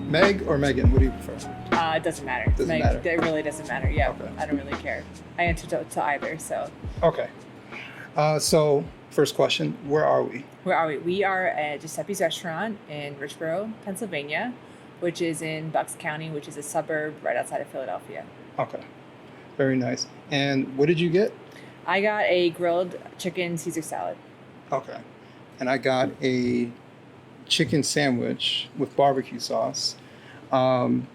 Meg or Megan? What do you prefer? It doesn't matter. Doesn't matter. It really doesn't matter. Yeah, Okay. I don't really care. I answer to either. So Okay. So first question, where are we? where are we? We are at Giuseppe's Restaurant in Richboro, Pennsylvania, which is in Bucks County, which is a suburb right outside of Philadelphia. Okay. Very nice. And what did you get? I got a grilled chicken Caesar salad. Okay. And I got a chicken sandwich with barbecue sauce. And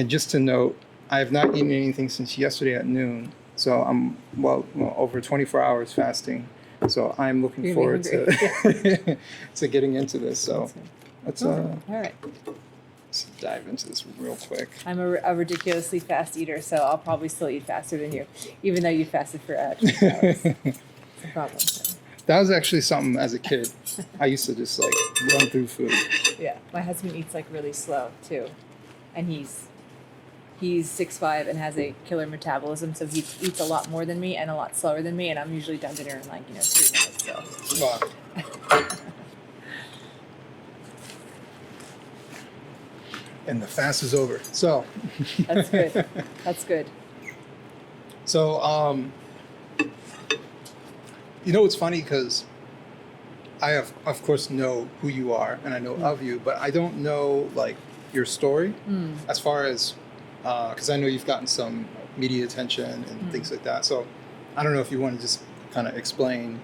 just to note, I have not eaten anything since yesterday at noon. So I'm over 24 hours fasting. So I'm looking You're forward hungry. to to getting into this. So let's All right. let's dive into this real quick. I'm a ridiculously fast eater, so I'll probably still eat faster than you, even though you fasted for 24 hours. It's a problem. So. That was actually something as a kid. I used to just like run through food. Yeah, my husband eats like really slow too, and he's 6'5" and has a killer metabolism, so he eats a lot more than me and a lot slower than me, and I'm usually done dinner in 3 minutes. So. Wow. And the fast is over. So That's good. That's good. So it's funny because I of course know who you are and I know of you, but I don't know like your story as far as because I know you've gotten some media attention and things like that. So I don't know if you want to just kind of explain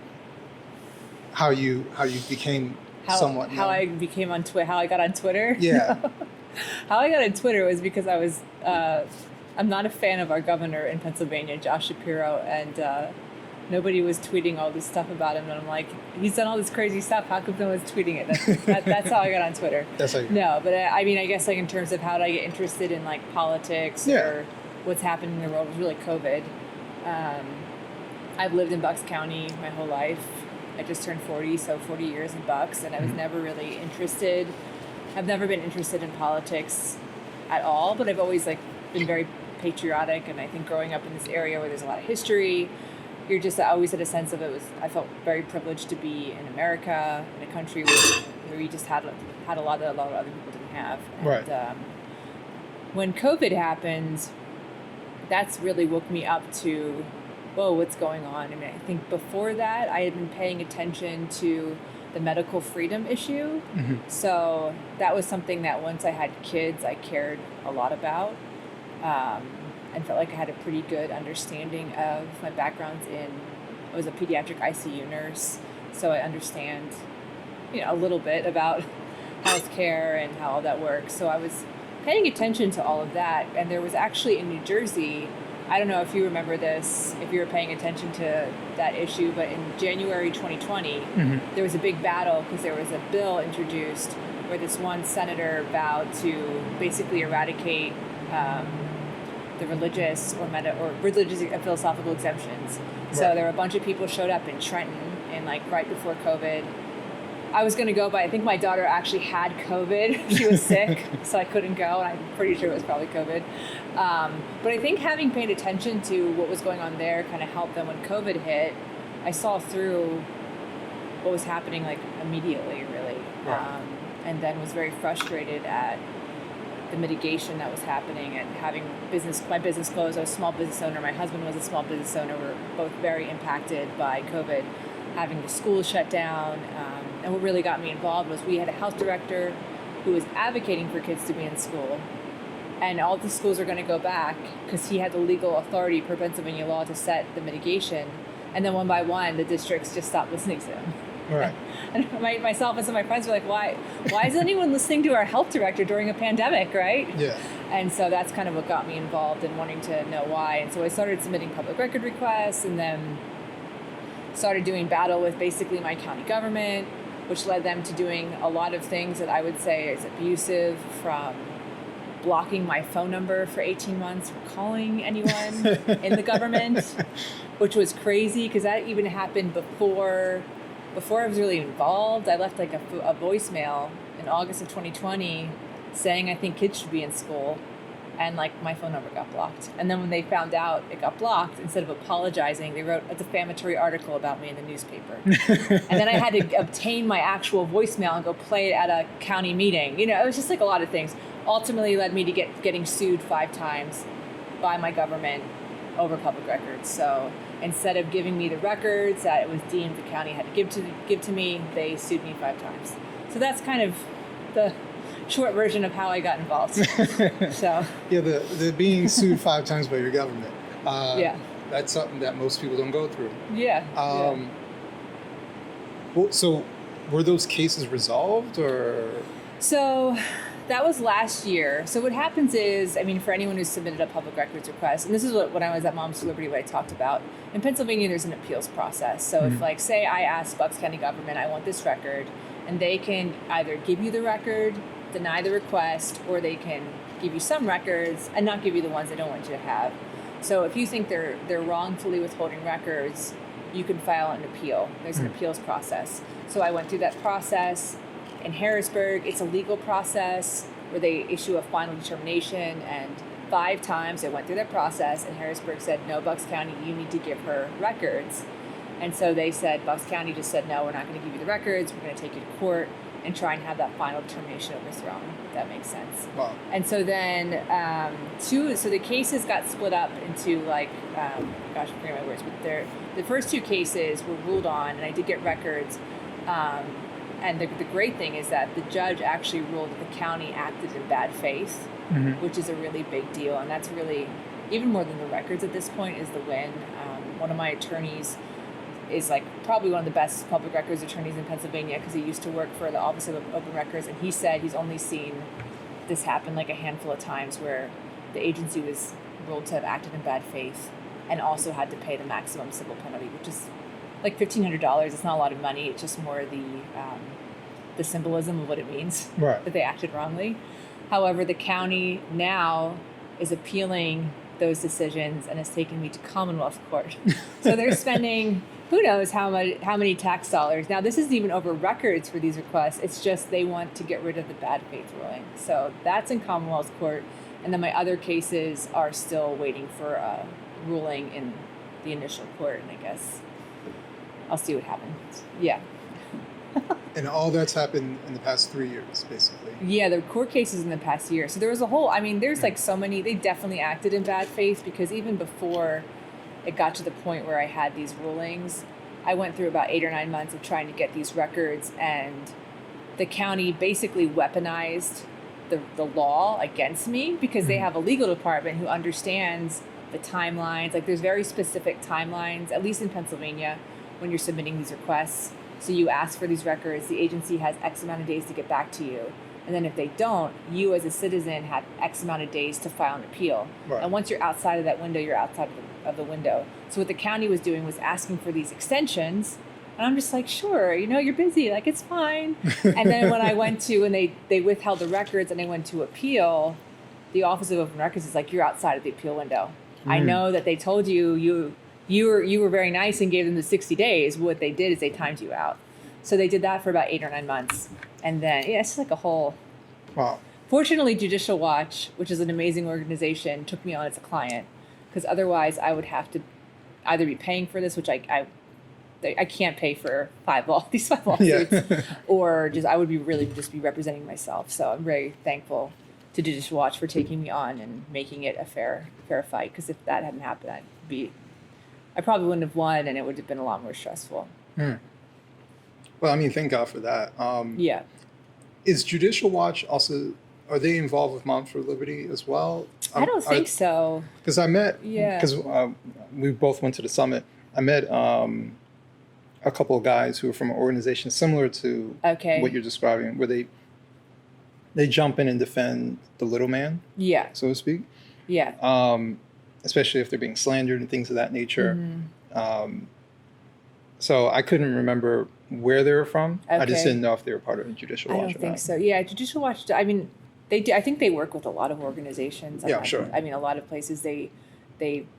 how you became somewhat known. How I became on Twitter. How I got on Twitter. Yeah. How I got on Twitter was because I was. I'm not a fan of our governor in Pennsylvania, Josh Shapiro, and nobody was tweeting all this stuff about him. And I'm like, he's done all this crazy stuff. How come no one's tweeting it? That's how I got on Twitter. That's how you... No, but I mean, I guess like in terms of how did I get interested in like politics or what's happening in the world was really COVID. I've lived in Bucks County my whole life. I just turned 40, so 40 years in Bucks, and I was never really interested. I've never been interested in politics at all, but I've always like been very patriotic, and I think growing up in this area where there's a lot of history, I always had a sense of I felt very privileged to be in America, in a country where we just had a lot that a lot of other people didn't have. And, Right. When COVID happened, that's really woke me up to, whoa, what's going on? I mean, I think before that, I had been paying attention to the medical freedom issue. Mm-hmm. So that was something that once I had kids, I cared a lot about. And felt like I had a pretty good understanding of my backgrounds I was a pediatric ICU nurse, so I understand, a little bit about healthcare and how all that works. So I was paying attention to all of that, and there was actually in New Jersey, I don't know if you remember this, if you were paying attention to that issue, but in January 2020, there was a big battle because there was a bill introduced where this one senator vowed to basically eradicate the religious or religious and philosophical exemptions. Right. So there were a bunch of people showed up in Trenton and right before COVID. I was going to go, but I think my daughter actually had COVID. She was sick, so I couldn't go. And I'm pretty sure it was probably COVID. But I think having paid attention to what was going on there kind of helped them when COVID hit. I saw through what was happening immediately, really. Right. And then was very frustrated at the mitigation that was happening and having my business closed. I was a small business owner. My husband was a small business owner. We were both very impacted by COVID, having the schools shut down. And what really got me involved was we had a health director who was advocating for kids to be in school. And all the schools are going to go back because he had the legal authority per Pennsylvania law to set the mitigation. And then one by one, the districts just stopped listening to him. Right. And myself and some of my friends were like, why is anyone listening to our health director during a pandemic, right? Yeah. And so that's kind of what got me involved in wanting to know why. And so I started submitting public record requests and then started doing battle with basically my county government, which led them to doing a lot of things that I would say is abusive, from blocking my phone number for 18 months from calling anyone in the government, which was crazy because that even happened before I was really involved. I left a voicemail in August of 2020 saying I think kids should be in school. and like my phone number got blocked. And then when they found out it got blocked, instead of apologizing, they wrote a defamatory article about me in the newspaper. And then I had to obtain my actual voicemail and go play it at a county meeting. You know, it was just like a lot of things. Ultimately led me to getting sued 5 times by my government over public records. So instead of giving me the records that it was deemed the county had to give to me, they sued me 5 times. So that's kind of the short version of how I got involved. So yeah, the being sued 5 times by your government. Yeah, that's something that most people don't go through. yeah. Well, so were those cases resolved, or? So that was last year. So what happens is, I mean, for anyone who's submitted a public records request, and this is what when I was at Moms for Liberty, what I talked about, in Pennsylvania, there's an appeals process. So if, like, say I ask Bucks County government, I want this record, and they can either give you the record, deny the request, or they can give you some records and not give you the ones they don't want you to have. So if you think they're wrongfully withholding records, you can file an appeal. There's an appeals process. So I went through that process. In Harrisburg, it's a legal process where they issue a final determination, and 5 times I went through that process, and Harrisburg said, no, Bucks County, you need to give her records. And so they said, Bucks County just said, no, we're not going to give you the records. We're going to take you to court and try and have that final determination overthrown, if that makes sense. Wow. And so then so the cases got split up into, like, gosh, I'm forgetting my words, but the first 2 cases were ruled on, and I did get records. And the great thing is that the judge actually ruled that the county acted in bad faith, which is a really big deal. And that's really, even more than the records at this point, is the win. One of my attorneys is, like, probably one of the best public records attorneys in Pennsylvania, because he used to work for the Office of Open Records. And he said he's only seen this happen like a handful of times where the agency was ruled to have acted in bad faith and also had to pay the maximum civil penalty, which is like $1,500. It's not a lot of money. It's just more the symbolism of what it means that they acted wrongly. However, the county now is appealing those decisions and is taking me to Commonwealth Court. So they're spending who knows how many tax dollars. Now, this isn't even over records for these requests. It's just they want to get rid of the bad faith ruling. So that's in Commonwealth Court. And then my other cases are still waiting for a ruling in the initial court, and I guess I'll see what happens. Yeah. And all that's happened in the past 3 years, basically. Yeah, the court cases in the past year. So there was a whole, I mean, there's like so many, they definitely acted in bad faith, because even before it got to the point where I had these rulings, I went through about 8 or 9 months of trying to get these records, and the county basically weaponized the law against me, because they have a legal department who understands the timelines. Like, there's very specific timelines, at least in Pennsylvania, when you're submitting these requests. So you ask for these records, the agency has X amount of days to get back to you. And then if they don't, you as a citizen have X amount of days to file an appeal. Right. And once you're outside of that window, you're outside of the window. So what the county was doing was asking for these extensions. And I'm just like, sure, you're busy, like, it's fine. And then when I went to, and they withheld the records and I went to appeal, the Office of Open Records is like, you're outside of the appeal window. I know that they told you were very nice and gave them the 60 days. What they did is they timed you out. So they did that for about 8 or 9 months. And then, it's just like a whole... Wow. Fortunately, Judicial Watch, which is an amazing organization, took me on as a client, because otherwise I would have to either be paying for this, which I can't pay for these 5 lawsuits, or just I would be representing myself. So I'm very thankful to Judicial Watch for taking me on and making it a fair fight, because if that hadn't happened, I probably wouldn't have won, and it would have been a lot more stressful. Well, I mean, thank God for that. Yeah. Is Judicial Watch also, are they involved with Moms for Liberty as well? I don't think so. Because we both went to the summit. I met a couple of guys who are from an organization similar to what you're describing, where they jump in and defend the little man, so to speak. Yeah. Especially if they're being slandered and things of that nature. So I couldn't remember where they were from. I just didn't know if they were part of Judicial Watch. I don't think so. Yeah, Judicial Watch, I mean, they do. I think they work with a lot of organizations. Sure. I mean, a lot of places, a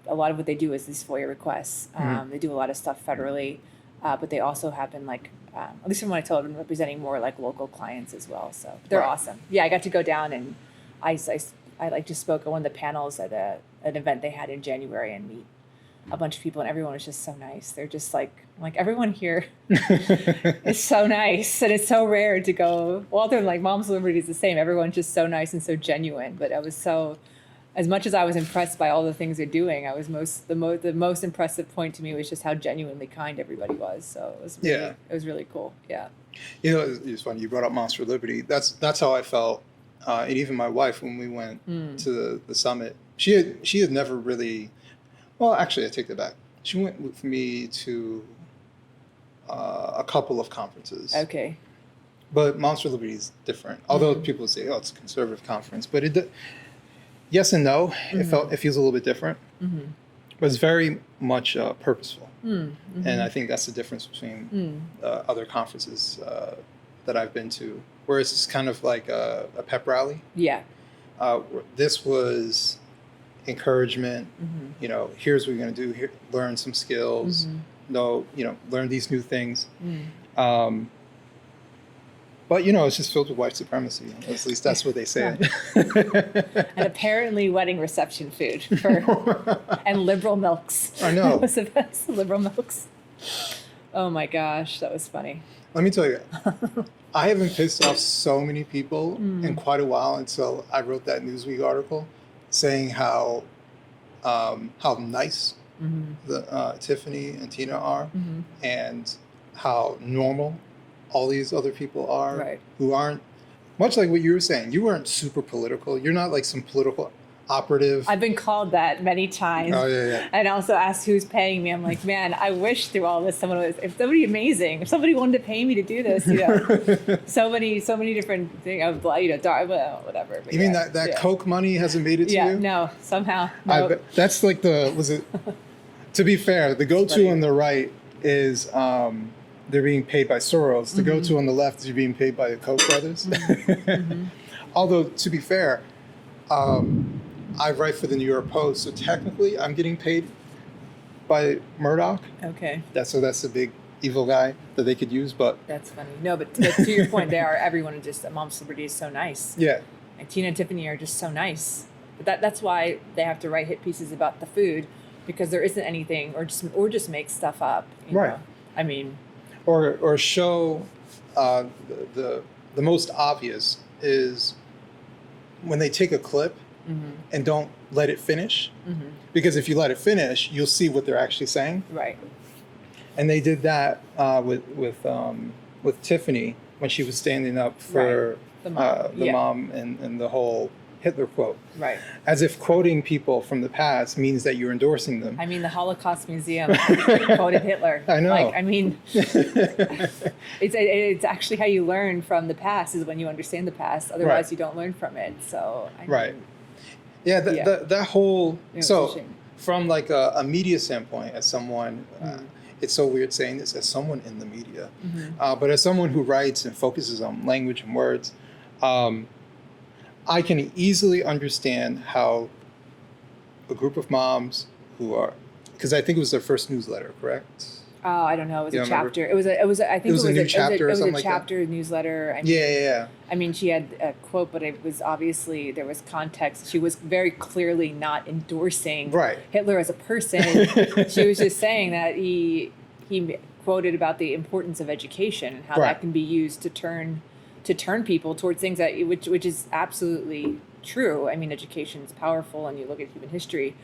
lot of what they do is these FOIA requests. They do a lot of stuff federally, but they also happen, like, at least from what I told them, representing more like local clients as well. So they're awesome. Yeah, I got to go down, and I I like just spoke at one of the panels at an event they had in January and meet a bunch of people, and everyone was just so nice. They're just like, I'm like, everyone here is so nice, and it's so rare to go. Well, other than like Mom's Liberty is the same. Everyone's just so nice and so genuine. But I was so, as much as I was impressed by all the things they're doing, I was the most impressive point to me was just how genuinely kind everybody was. So it was really, it was really cool. Yeah. You know, it's funny you brought up Moms for Liberty. That's how I felt, and even my wife when we went to the summit. She had never really. Well, actually, I take that back. She went with me to a couple of conferences. Okay. But Moms for Liberty is different. Although people say, "Oh, it's a conservative conference," but yes and no. It feels a little bit different. But it's very much purposeful, and I think that's the difference between other conferences that I've been to, where it's kind of like a pep rally. Yeah. This was encouragement. You know, here's what you're going to do. Here, learn some skills. Learn these new things. But, you know, it's just filled with white supremacy. At least that's what they say. And apparently wedding reception food and liberal milks. I know. That was the best, liberal milks. Oh, my gosh. That was funny. Let me tell you, I haven't pissed off so many people in quite a while until I wrote that Newsweek article saying how nice Tiffany and Tina are and how normal all these other people are who aren't, much like what you were saying, you weren't super political. You're not like some political operative. I've been called that many times. Oh, yeah. And also asked who's paying me. I'm like, man, I wish through all this if somebody amazing, if somebody wanted to pay me to do this, you know, so many different things, you know, whatever. But you mean that Coke money hasn't made it to you? Yeah, no, somehow. No. That's like to be fair, the go-to on the right is, they're being paid by Soros. The go-to on the left is you're being paid by the Koch brothers. Although, to be fair, I write for the New York Post, so technically I'm getting paid by Murdoch. Okay. That's the big evil guy that they could use, but... That's funny. No, but to your point, everyone is just, Mom's Liberty is so nice. Yeah. And Tina and Tiffany are just so nice. But that's why they have to write hit pieces about the food, because there isn't anything, or just make stuff up. You know? I mean... Or show the most obvious is when they take a clip and don't let it finish, because if you let it finish, you'll see what they're actually saying. Right. And they did that with Tiffany when she was standing up for the mom and the whole Hitler quote. Right. As if quoting people from the past means that you're endorsing them. I mean, the Holocaust Museum quoted Hitler. I know. Like, I mean, it's actually how you learn from the past is when you understand the past. Otherwise, you don't learn from it. So. I mean, Yeah. That whole from like a media standpoint, as someone. It's so weird saying this as someone in the media, but as someone who writes and focuses on language and words. I can easily understand how a group of moms who are, because I think it was their first newsletter, correct? Oh, I don't know. It was a chapter. It was a new chapter or something like that. It was a chapter newsletter. I mean, I mean, she had a quote, but it was obviously, there was context. She was very clearly not endorsing Hitler as a person. She was just saying that he quoted about the importance of education and how that can be used to turn people towards things that which is absolutely true. I mean, education is powerful, and you look at human history.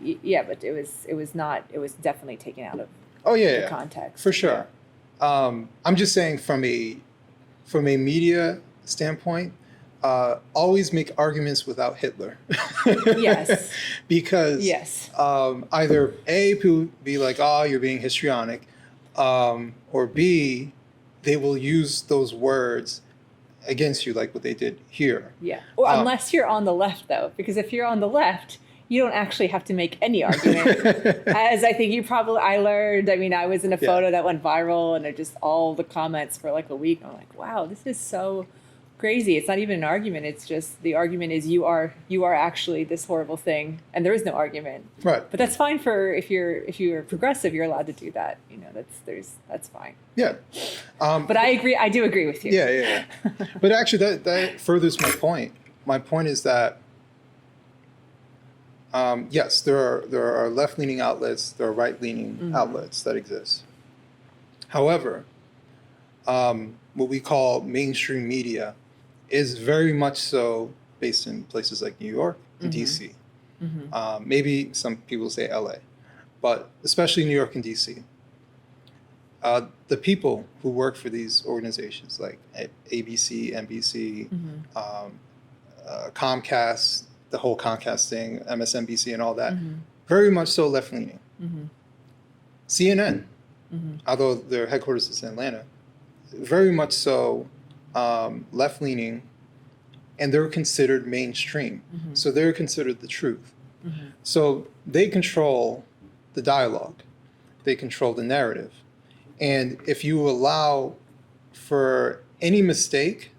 Yeah, but it was definitely taken out of the context. For sure. Yeah. I'm just saying from a media standpoint, always make arguments without Hitler. Yes. Because either A, people be like, oh, you're being histrionic, or B, they will use those words against you like what they did here. Yeah. Or unless you're on the left, though, because if you're on the left, you don't actually have to make any argument. As I think I learned, I mean, I was in a photo that went viral, and just all the comments for like a week. I'm like, wow, this is so crazy. It's not even an argument. It's just the argument is you are actually this horrible thing, and there is no argument. Right. But that's fine for if you're progressive, you're allowed to do that. You know, that's fine. Yeah. But I agree. I do agree with you. Yeah. But actually, that furthers my point. My point is that Yes, there are left-leaning outlets, there are right-leaning outlets that exist. However, what we call mainstream media is very much so based in places like New York and DC. Maybe some people say LA, but especially New York and DC. The people who work for these organizations like ABC, NBC, Comcast, the whole Comcast thing, MSNBC and all that, very much so left-leaning. CNN, although their headquarters is in Atlanta, very much so left-leaning, and they're considered mainstream. So they're considered the truth. So they control the dialogue. They control the narrative. And if you allow for any mistake,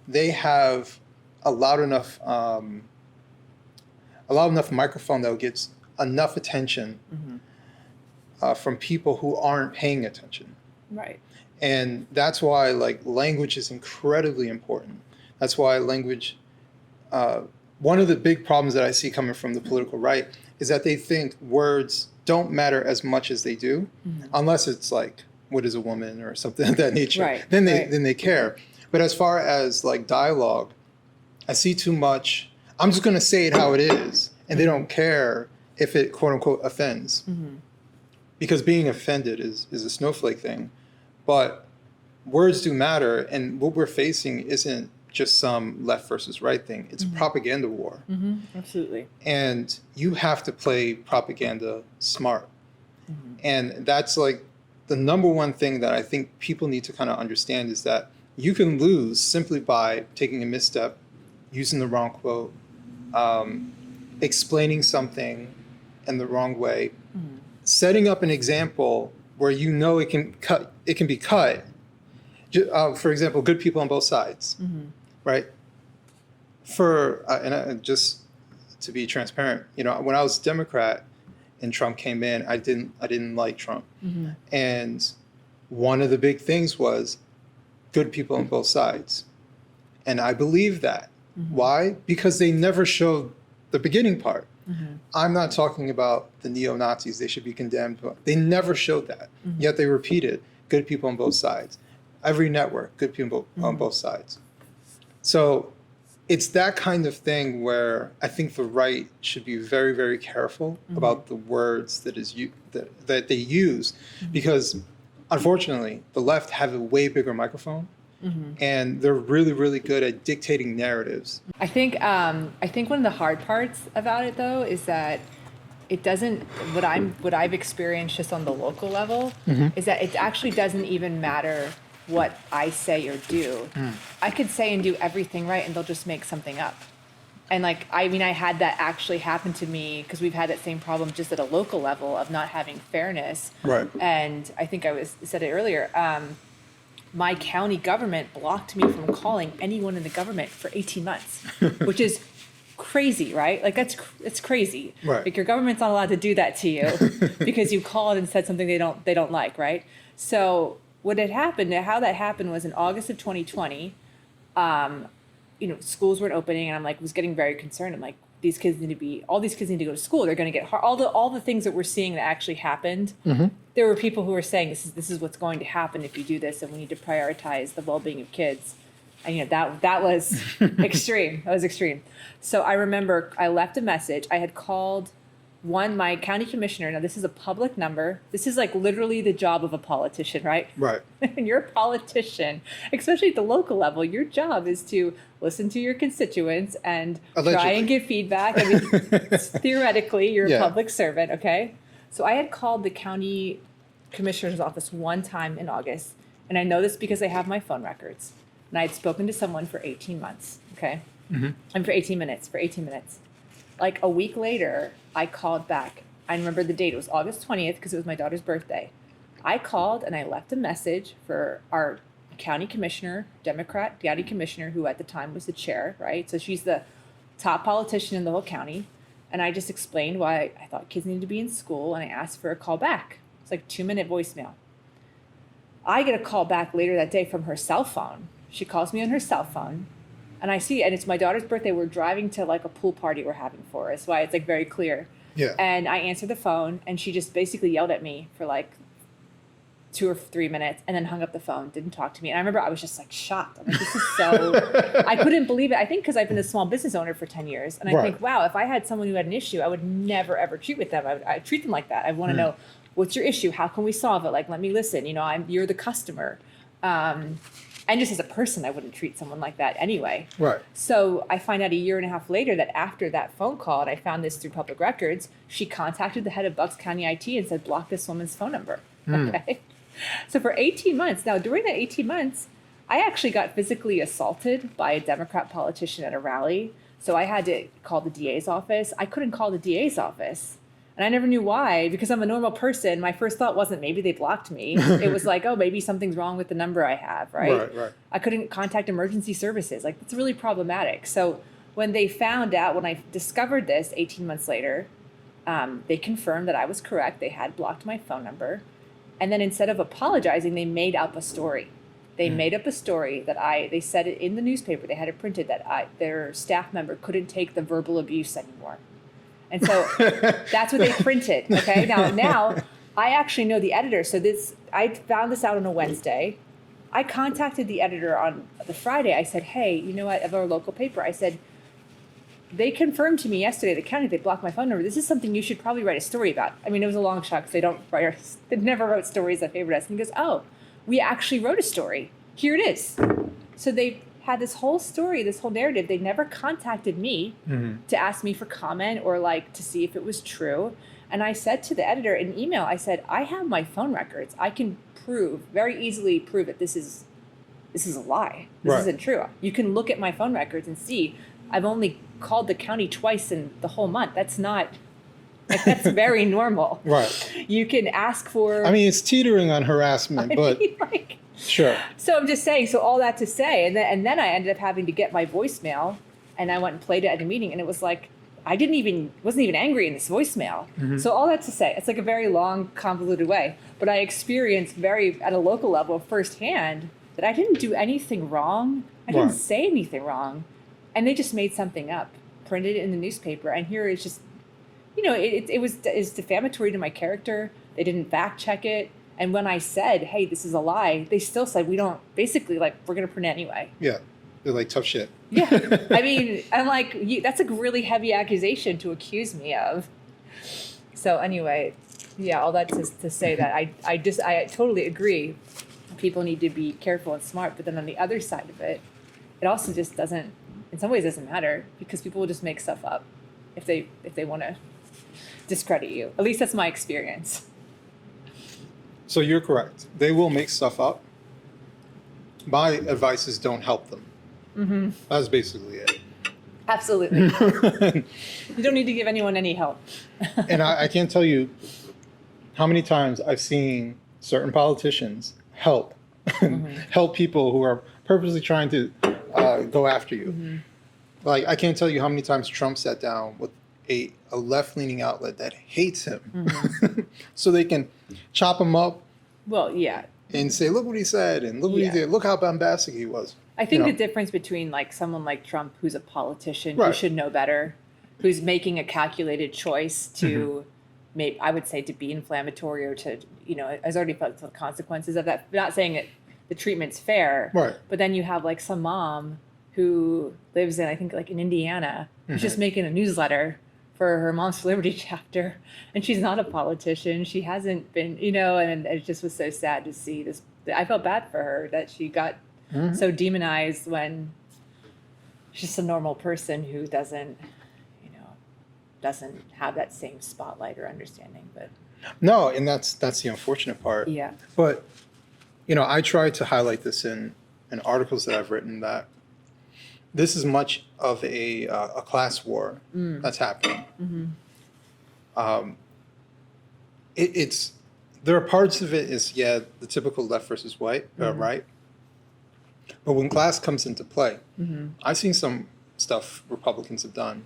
they have a loud enough microphone that gets enough attention from people who aren't paying attention. Right. And that's why language is incredibly important. That's why language, one of the big problems that I see coming from the political right is that they think words don't matter as much as they do, unless it's like, what is a woman or something of that nature. Right. Then they care. But as far as dialogue, I see too much, I'm just going to say it how it is, and they don't care if it quote unquote offends. Because being offended is a snowflake thing. But words do matter, and what we're facing isn't just some left versus right thing. It's a propaganda war. Absolutely. And you have to play propaganda smart. And that's the number one thing that I think people need to kind of understand is that you can lose simply by taking a misstep, using the wrong quote, explaining something in the wrong way, setting up an example where you know it can be cut. For example, good people on both sides, right? Just to be transparent, when I was a Democrat and Trump came in, I didn't like Trump, and one of the big things was good people on both sides, and I believe that. Why? Because they never showed the beginning part. I'm not talking about the neo-Nazis, they should be condemned. They never showed that. Yet they repeated good people on both sides. Every network, good people on both sides. So it's that kind of thing where I think the right should be very, very careful about the words that they use, because unfortunately the left have a way bigger microphone. And they're really, really good at dictating narratives. I think one of the hard parts about it, though, is that it doesn't. What I've experienced just on the local level is that it actually doesn't even matter what I say or do. I could say and do everything right, and they'll just make something up. And I had that actually happen to me because we've had that same problem just at a local level of not having fairness. Right. And I think said it earlier. My county government blocked me from calling anyone in the government for 18 months, which is crazy, right? It's crazy. Right. Your government's not allowed to do that to you because you called and said something they don't like, right? So what had happened, how that happened was in August of 2020, schools weren't opening, and was getting very concerned. I'm like, all these kids need to go to school. They're going to get hard. All the things that we're seeing that actually happened. There were people who were saying this is what's going to happen if you do this, and we need to prioritize the well-being of kids. And that was extreme. That was extreme. So I remember I left a message. I had called my county commissioner. Now this is a public number. This is literally the job of a politician, right? Right. And you're a politician, especially at the local level. Your job is to listen to your constituents and try and give feedback. Theoretically, you're a public servant, okay? So I had called the county commissioner's office one time in August, and I know this because I have my phone records. And I had spoken to someone for 18 months, okay? And for 18 minutes. A week later, I called back. I remember the date. It was August 20th because it was my daughter's birthday. I called and I left a message for our county commissioner, Democrat county commissioner, who at the time was the chair, right? So she's the top politician in the whole county. And I just explained why I thought kids needed to be in school, and I asked for a call back. It's 2-minute voicemail. I get a call back later that day from her cell phone. She calls me on her cell phone, And I see, and it's my daughter's birthday. We're driving to like a pool party we're having for her. That's why it's like very clear. Yeah. And I answered the phone, and she just basically yelled at me for like 2 or 3 minutes, and then hung up the phone, didn't talk to me. And I remember I was just like shocked. I'm like, this is so, I couldn't believe it. I think because I've been a small business owner for 10 years. And I think, wow, if I had someone who had an issue, I would never, ever treat with them. I'd treat them like that. I want to know, what's your issue? How can we solve it? Like, let me listen. You know, you're the customer. And just as a person, I wouldn't treat someone like that anyway. Right. So I find out a year and a half later that after that phone call, and I found this through public records, she contacted the head of Bucks County IT and said, block this woman's phone number. Okay. So for 18 months, now during that 18 months, I actually got physically assaulted by a Democrat politician at a rally. So I had to call the DA's office. I couldn't call the DA's office. And I never knew why, because I'm a normal person. My first thought wasn't maybe they blocked me. It was like, oh, maybe something's wrong with the number I have, right? Right. I couldn't contact emergency services. Like, it's really problematic. So when they found out, when I discovered this 18 months later, they confirmed that I was correct. They had blocked my phone number. And then instead of apologizing, they made up a story. They made up a story that they said it in the newspaper. They had it printed that their staff member couldn't take the verbal abuse anymore. And so that's what they printed. Okay. Now I actually know the editor. So I found this out on a Wednesday. I contacted the editor on the Friday. I said, hey, you know what, of our local paper, I said, they confirmed to me yesterday, the county, they blocked my phone number. This is something you should probably write a story about. I mean, it was a long shot because they never wrote stories that favored us. And he goes, oh, we actually wrote a story. Here it is. So they had this whole story, this whole narrative. They never contacted me to ask me for comment or like to see if it was true. And I said to the editor in email, I said, I have my phone records. I can very easily prove that this is a lie. This isn't true. You can look at my phone records and see I've only called the county twice in the whole month. That's not, that's very normal. Right. You can ask for. I mean, it's teetering on harassment, but sure. So I'm just saying, so all that to say, and then I ended up having to get my voicemail, and I went and played it at a meeting, and it was like, I wasn't even angry in this voicemail. So all that to say, it's like a very long, convoluted way, but I experienced at a local level firsthand that I didn't do anything wrong. I didn't say anything wrong. And they just made something up, printed it in the newspaper, and here it's just, it's defamatory to my character. They didn't fact check it. And when I said, hey, this is a lie, they still said, we're going to print it anyway. Yeah. They're like, tough shit. Yeah. I mean, I'm like, that's a really heavy accusation to accuse me of. So anyway, yeah, all that to say that I totally agree. People need to be careful and smart. But then on the other side of it, it also just doesn't, in some ways, doesn't matter because people will just make stuff up if they want to discredit you. At least that's my experience. So you're correct. They will make stuff up. My advice is don't help them. That's basically it. Absolutely. You don't need to give anyone any help. And I can't tell you how many times I've seen certain politicians help people who are purposely trying to go after you. Like, I can't tell you how many times Trump sat down with a left-leaning outlet that hates him so they can chop him up. Well, yeah. And say, look what he said, and look what he did. Look how bombastic he was. I think the difference between like someone like Trump, who's a politician, who should know better, who's making a calculated choice to, I would say, to be inflammatory or to, has already felt the consequences of that. I'm not saying that the treatment's fair, but then you have like some mom who lives in, I think, like in Indiana, who's just making a newsletter for her Moms for Liberty chapter, and she's not a politician. She hasn't been, and it just was so sad to see this. I felt bad for her that she got so demonized when she's just a normal person who doesn't have that same spotlight or understanding. But no, and that's the unfortunate part. Yeah. But I try to highlight this in articles that I've written that this is much of a class war that's happening. There are parts of it is the typical left versus right. But when class comes into play, I've seen some stuff Republicans have done,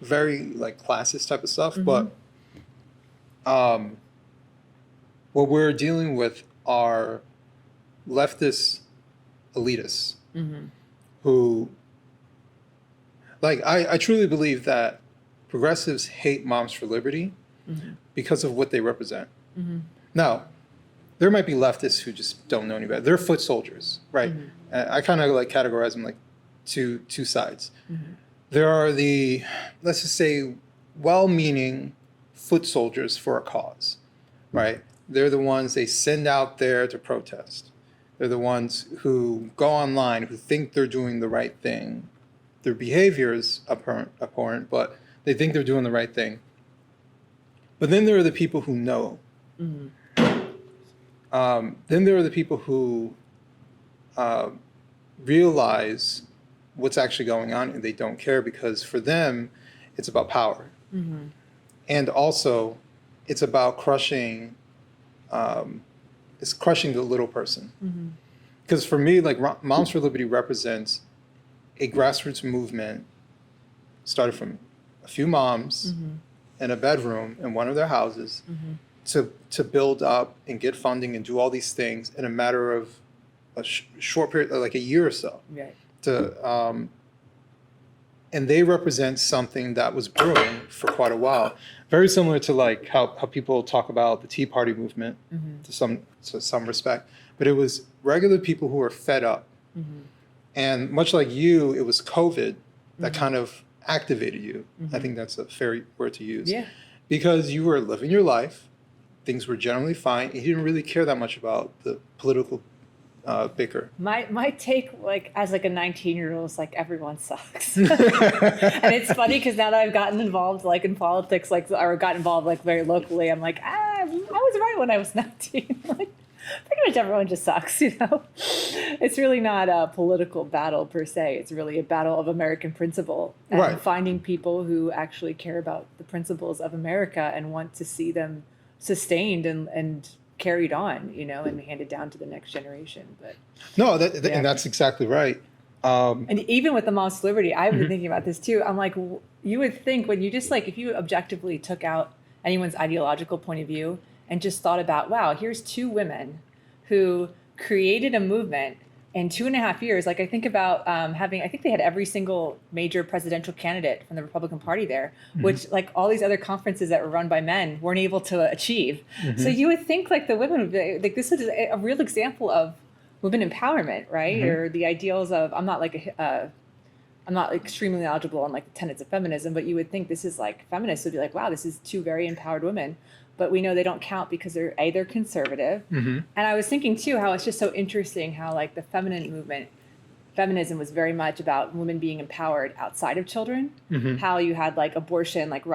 very like classist type of stuff. But what we're dealing with are leftist elitists who Like, I truly believe that progressives hate Moms for Liberty because of what they represent. Now, there might be leftists who just don't know any better. They're foot soldiers, right? I kind of like categorize them like two sides. There are the, let's just say, well-meaning foot soldiers for a cause, right? They're the ones they send out there to protest. They're the ones who go online, who think they're doing the right thing. Their behavior is abhorrent, but they think they're doing the right thing. But then there are the people who know. Then there are the people who realize what's actually going on, and they don't care, because for them, it's about power. And also, it's about crushing the little person. Because for me, like, Moms for Liberty represents a grassroots movement started from a few moms in a bedroom in one of their houses to build up and get funding and do all these things in a matter of a short period, like a year or so. And they represent something that was brewing for quite a while. Very similar to like how people talk about the Tea Party movement to some respect. But it was regular people who were fed up. And much like you, it was COVID that kind of activated you. I think that's a fair word to use. Because you were living your life, things were generally fine, and you didn't really care that much about the political bicker. My take, like, as like a 19-year-old, is like, everyone sucks. And it's funny because now that I've gotten involved like in politics, like, or got involved like very locally, I'm like, I was right when I was 19. Like, pretty much everyone just sucks, you know? It's really not a political battle per se. It's really a battle of American principle and finding people who actually care about the principles of America and want to see them sustained and carried on, you know, and handed down to the next generation. But no, and that's exactly right. And even with the Moms for Liberty, I've been thinking about this too. I'm like, you would think when you just like, if you objectively took out anyone's ideological point of view and just thought about, wow, here's two women who created a movement in 2.5 years. Like, I think about I think they had every single major presidential candidate from the Republican Party there, which like all these other conferences that were run by men weren't able to achieve. So you would think like the women would be, like, this is a real example of women empowerment, right? Or the ideals of, I'm not extremely knowledgeable on like the tenets of feminism, but you would think this is like, feminists would be like, wow, this is two very empowered women. But we know they don't count because they're conservative. And I was thinking too how it's just so interesting how like the feminism was very much about women being empowered outside of children. How you had like abortion, like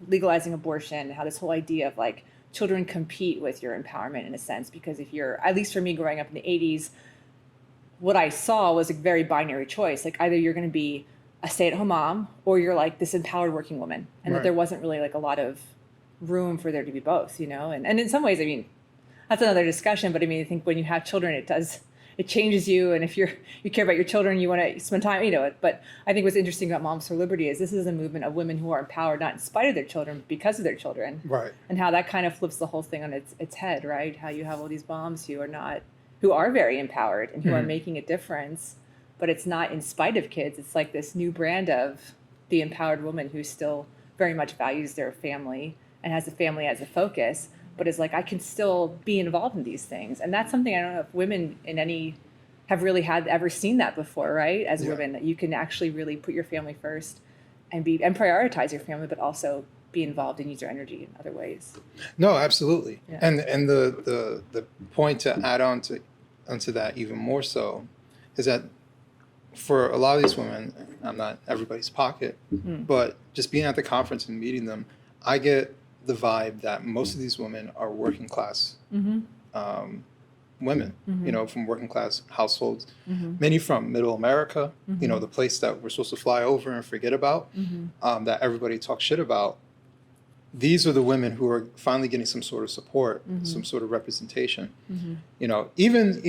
legalizing abortion, how this whole idea of like children compete with your empowerment in a sense, because if you're, at least for me growing up in the 80s, what I saw was a very binary choice. Like, either you're going to be a stay-at-home mom or you're like this empowered working woman, and that there wasn't really like a lot of room for there to be both, you know? And in some ways, I mean, that's another discussion, but I mean, I think when you have children, it changes you. And if you care about your children, you want to spend time, you know, but I think what's interesting about Moms for Liberty is this is a movement of women who are empowered, not in spite of their children, but because of their children. And how that kind of flips the whole thing on its head, right? How you have all these moms who are very empowered and who are making a difference, but it's not in spite of kids. It's like this new brand of the empowered woman who still very much values their family and has the family as a focus, but is like, I can still be involved in these things. And that's something I don't know if women in any have really ever seen that before, right? As women, that you can actually really put your family first and prioritize your family, but also be involved and use your energy in other ways. No, absolutely. And the point to add on to that even more so is that for a lot of these women, I'm not everybody's pocket, but just being at the conference and meeting them, I get the vibe that most of these women are working class women, you know, from working class households, many from middle America, you know, the place that we're supposed to fly over and forget about, that everybody talks shit about. These are the women who are finally getting some sort of support, some sort of representation. You know, even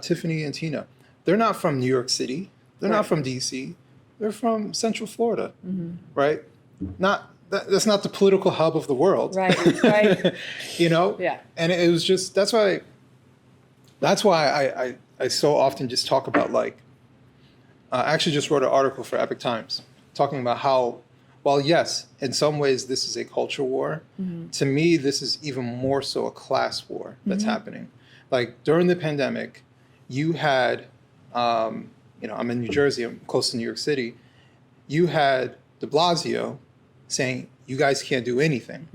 Tiffany and Tina, they're not from New York City. They're not from DC. They're from Central Florida, right? That's not the political hub of the world. Right. You know? And it was just, that's why I so often just talk about like I actually just wrote an article for Epic Times talking about how, well, yes, in some ways this is a culture war. To me, this is even more so a class war that's happening. Like during the pandemic, you had, I'm in New Jersey, I'm close to New York City. You had de Blasio saying, you guys can't do anything.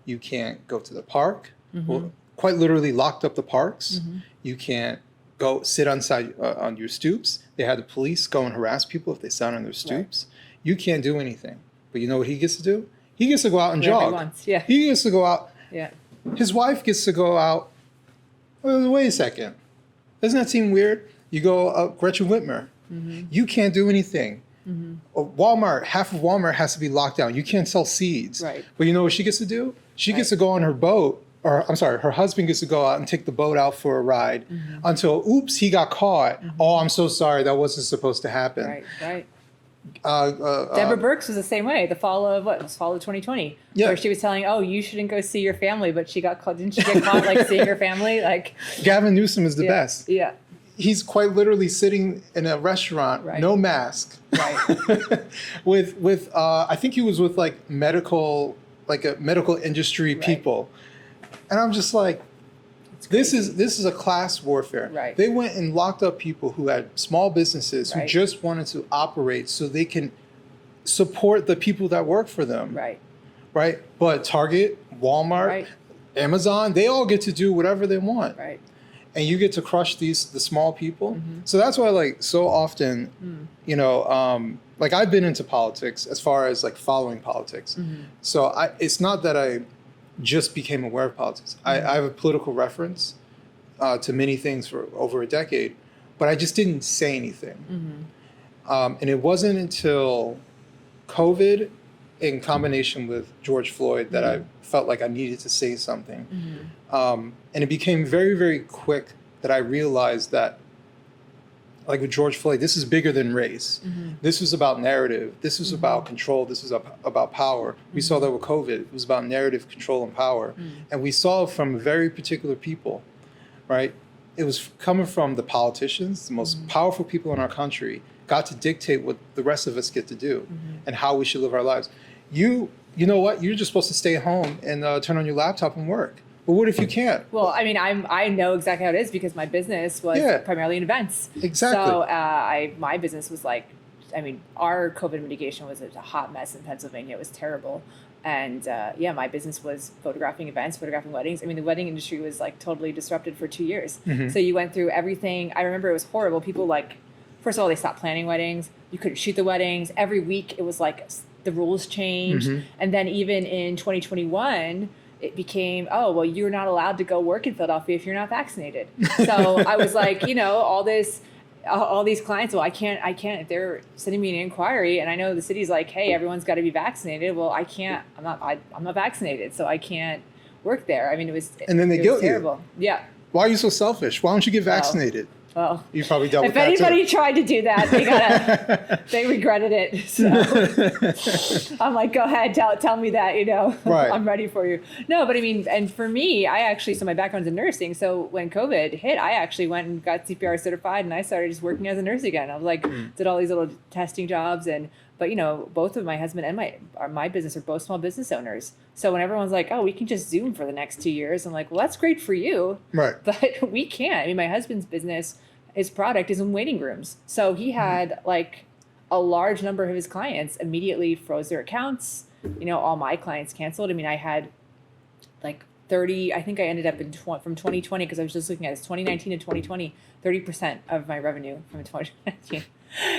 You can't go to the park. Well, quite literally locked up the parks. You can't go sit on your stoops. They had the police go and harass people if they sat on their stoops. You can't do anything. But you know what he gets to do? He gets to go out and Whatever jog. he wants, yeah. He gets to go out. Yeah. His wife gets to go out. Wait a second. Doesn't that seem weird? You go up Gretchen Whitmer. You can't do anything. Walmart, half of Walmart has to be locked down. You can't sell seeds. Right. But you know what she gets to do? She gets to go on her boat, or I'm sorry, her husband gets to go out and take the boat out for a ride until, oops, he got caught. Oh, I'm so sorry. That wasn't supposed to happen. Right. Deborah Birx was the same way. The fall of 2020, where she was telling, "Oh, you shouldn't go see your family," but she got caught. Didn't she get caught like seeing her family? Like Gavin Newsom is the best. Yeah. He's quite literally sitting in a restaurant, no mask, with I think he was with like medical industry people, and I'm just like, this is a class warfare. Right. They went and locked up people who had small businesses who just wanted to operate so they can support the people that work for them. Right. But Target, Walmart, Amazon, they all get to do whatever they want. Right. And you get to crush the small people. So that's why, like, so often, like I've been into politics as far as like following politics. So it's not that I just became aware of politics. I have a political reference to many things for over a decade, but I just didn't say anything. And it wasn't until COVID in combination with George Floyd that I felt like I needed to say something. And it became very, very quick that I realized that, like with George Floyd, this is bigger than race. This was about narrative. This was about control. This was about power. We saw that with COVID. It was about narrative, control, and power. And we saw it from very particular people, right? It was coming from the politicians, the most powerful people in our country, got to dictate what the rest of us get to do and how we should live our lives. You know what? You're just supposed to stay home and turn on your laptop and work. But what if you can't? Well, I mean, I know exactly how it is because my business was primarily in events. Exactly. So my business was like, I mean, our COVID mitigation was a hot mess in Pennsylvania. It was terrible. And my business was photographing events, photographing weddings. I mean, the wedding industry was like totally disrupted for 2 years. So you went through everything. I remember it was horrible. People like, first of all, they stopped planning weddings. You couldn't shoot the weddings. Every week it was like the rules changed. And then even in 2021, it became, oh, well, you're not allowed to go work in Philadelphia if you're not vaccinated. So I was like, all these clients, well, I can't, if they're sending me an inquiry and I know the city's like, hey, everyone's got to be vaccinated. Well, I can't, I'm not vaccinated, so I can't work there. I mean, and then they guilt terrible. Yeah. Why are you so selfish? Why don't you get vaccinated? Well, you probably dealt with that If anybody tried to do that, they regretted it. So I'm like, go ahead, tell me that, Right. I'm ready for you. No, but I mean, and for me, so my background's in nursing. So when COVID hit, I actually went and got CPR certified and I started just working as a nurse again. I was like, did all these little testing jobs but both of my husband and my business are both small business owners. So when everyone's like, oh, we can just Zoom for the next 2 years, I'm like, well, that's great for you. Right. But we can't. I mean, my husband's business, his product is in waiting rooms. So he had like a large number of his clients immediately froze their accounts. All my clients canceled. I mean, I had like 30, I think I ended up from 2020, because I was just looking at this, 2019 to 2020, 30% of my revenue from 2019.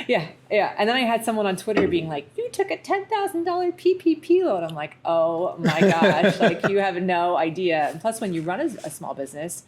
Yeah. And then I had someone on Twitter being like, you took a $10,000 PPP loan. I'm like, oh my gosh, like you have no idea. And plus when you run a small business,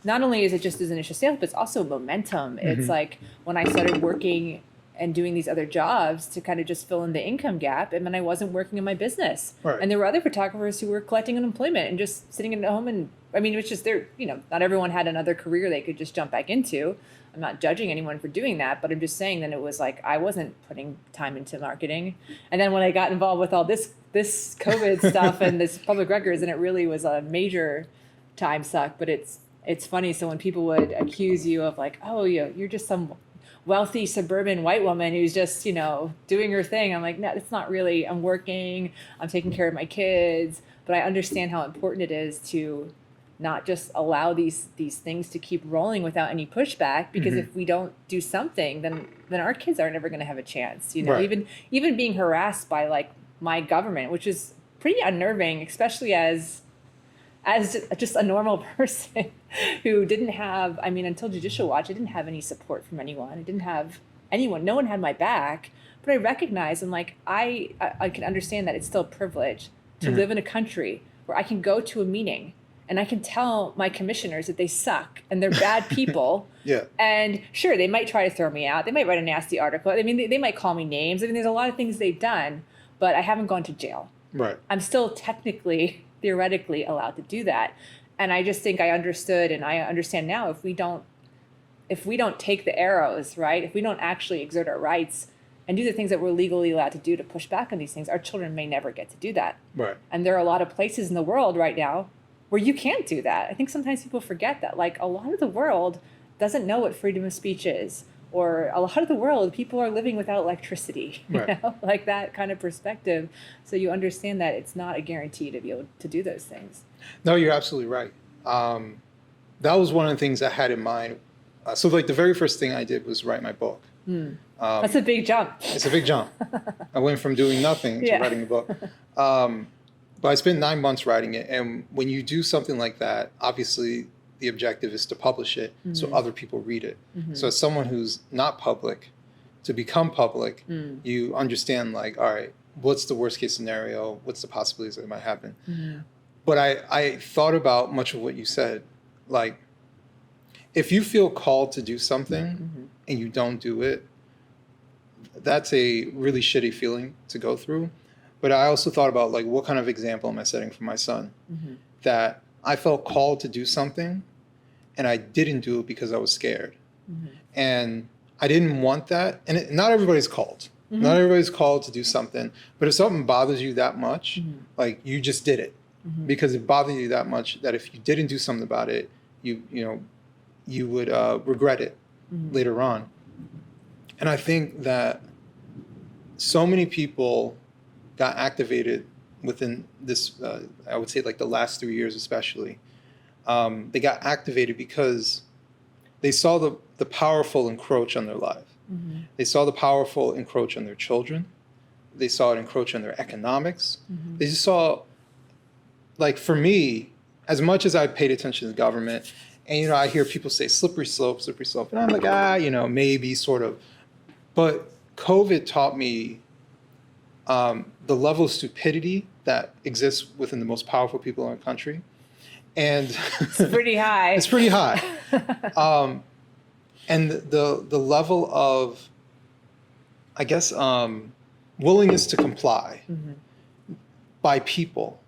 not only is it just as initial sales, but it's also momentum. It's like when I started working and doing these other jobs to kind of just fill in the income gap, and then I wasn't working in my business. Right. And there were other photographers who were collecting unemployment and just sitting at home. And I mean, it's just not everyone had another career they could just jump back into. I'm not judging anyone for doing that, but I'm just saying that it was like I wasn't putting time into marketing. And then when I got involved with all this COVID stuff and this public records, and it really was a major time suck. But it's funny. So when people would accuse you of like, oh, you're just some wealthy suburban white woman who's just, doing her thing. I'm like, no, it's not really. I'm working, I'm taking care of my kids, but I understand how important it is to not just allow these things to keep rolling without any pushback, because if we don't do something, then our kids are never going to have a chance. Right. Even being harassed by like my government, which is pretty unnerving, especially as just a normal person who didn't have, until Judicial Watch, I didn't have any support from anyone. I didn't have anyone. No one had my back. But I recognize, and like I can understand that it's still a privilege to live in a country where I can go to a meeting and I can tell my commissioners that they suck and they're bad people. Yeah. And sure, they might try to throw me out. They might write a nasty article. They might call me names. There's a lot of things they've done, but I haven't gone to jail. Right. I'm still theoretically allowed to do that. And I just think I understood, and I understand now, if we don't take the arrows, right? If we don't actually exert our rights and do the things that we're legally allowed to do to push back on these things, our children may never get to do that. Right. And there are a lot of places in the world right now where you can't do that. I think sometimes people forget that. Like, a lot of the world doesn't know what freedom of speech is. Or a lot of the world, people are living without electricity, like that kind of perspective. So you understand that it's not a guarantee to be able to do those things. No, you're absolutely right. That was one of the things I had in mind. So like the very first thing I did was write my book. That's a big jump. It's a big jump. I went from doing nothing to writing a book. But I spent 9 months writing it. And when you do something like that, obviously the objective is to publish it so other people read it. So as someone who's not public, to become public, you understand like, all right, what's the worst case scenario? What's the possibilities that might happen? But I thought about much of what you said. Like, if you feel called to do something and you don't do it, that's a really shitty feeling to go through. But I also thought about like, what kind of example am I setting for my son? That I felt called to do something and I didn't do it because I was scared. And I didn't want that. And not everybody's called. Not everybody's called to do something. But if something bothers you that much, like you just did it. Because it bothered you that much that if you didn't do something about it, you would regret it later on. And I think that so many people got activated within this, I would say like the last 3 years especially. They got activated because they saw the powerful encroach on their life. They saw the powerful encroach on their children. They saw it encroach on their economics. They just saw, like for me, as much as I paid attention to the government, and I hear people say slippery slope, and I'm like, maybe sort of. But COVID taught me the level of stupidity that exists within the most powerful people in our country. And it's pretty high. It's pretty high. And the level of, I guess, willingness to comply by people.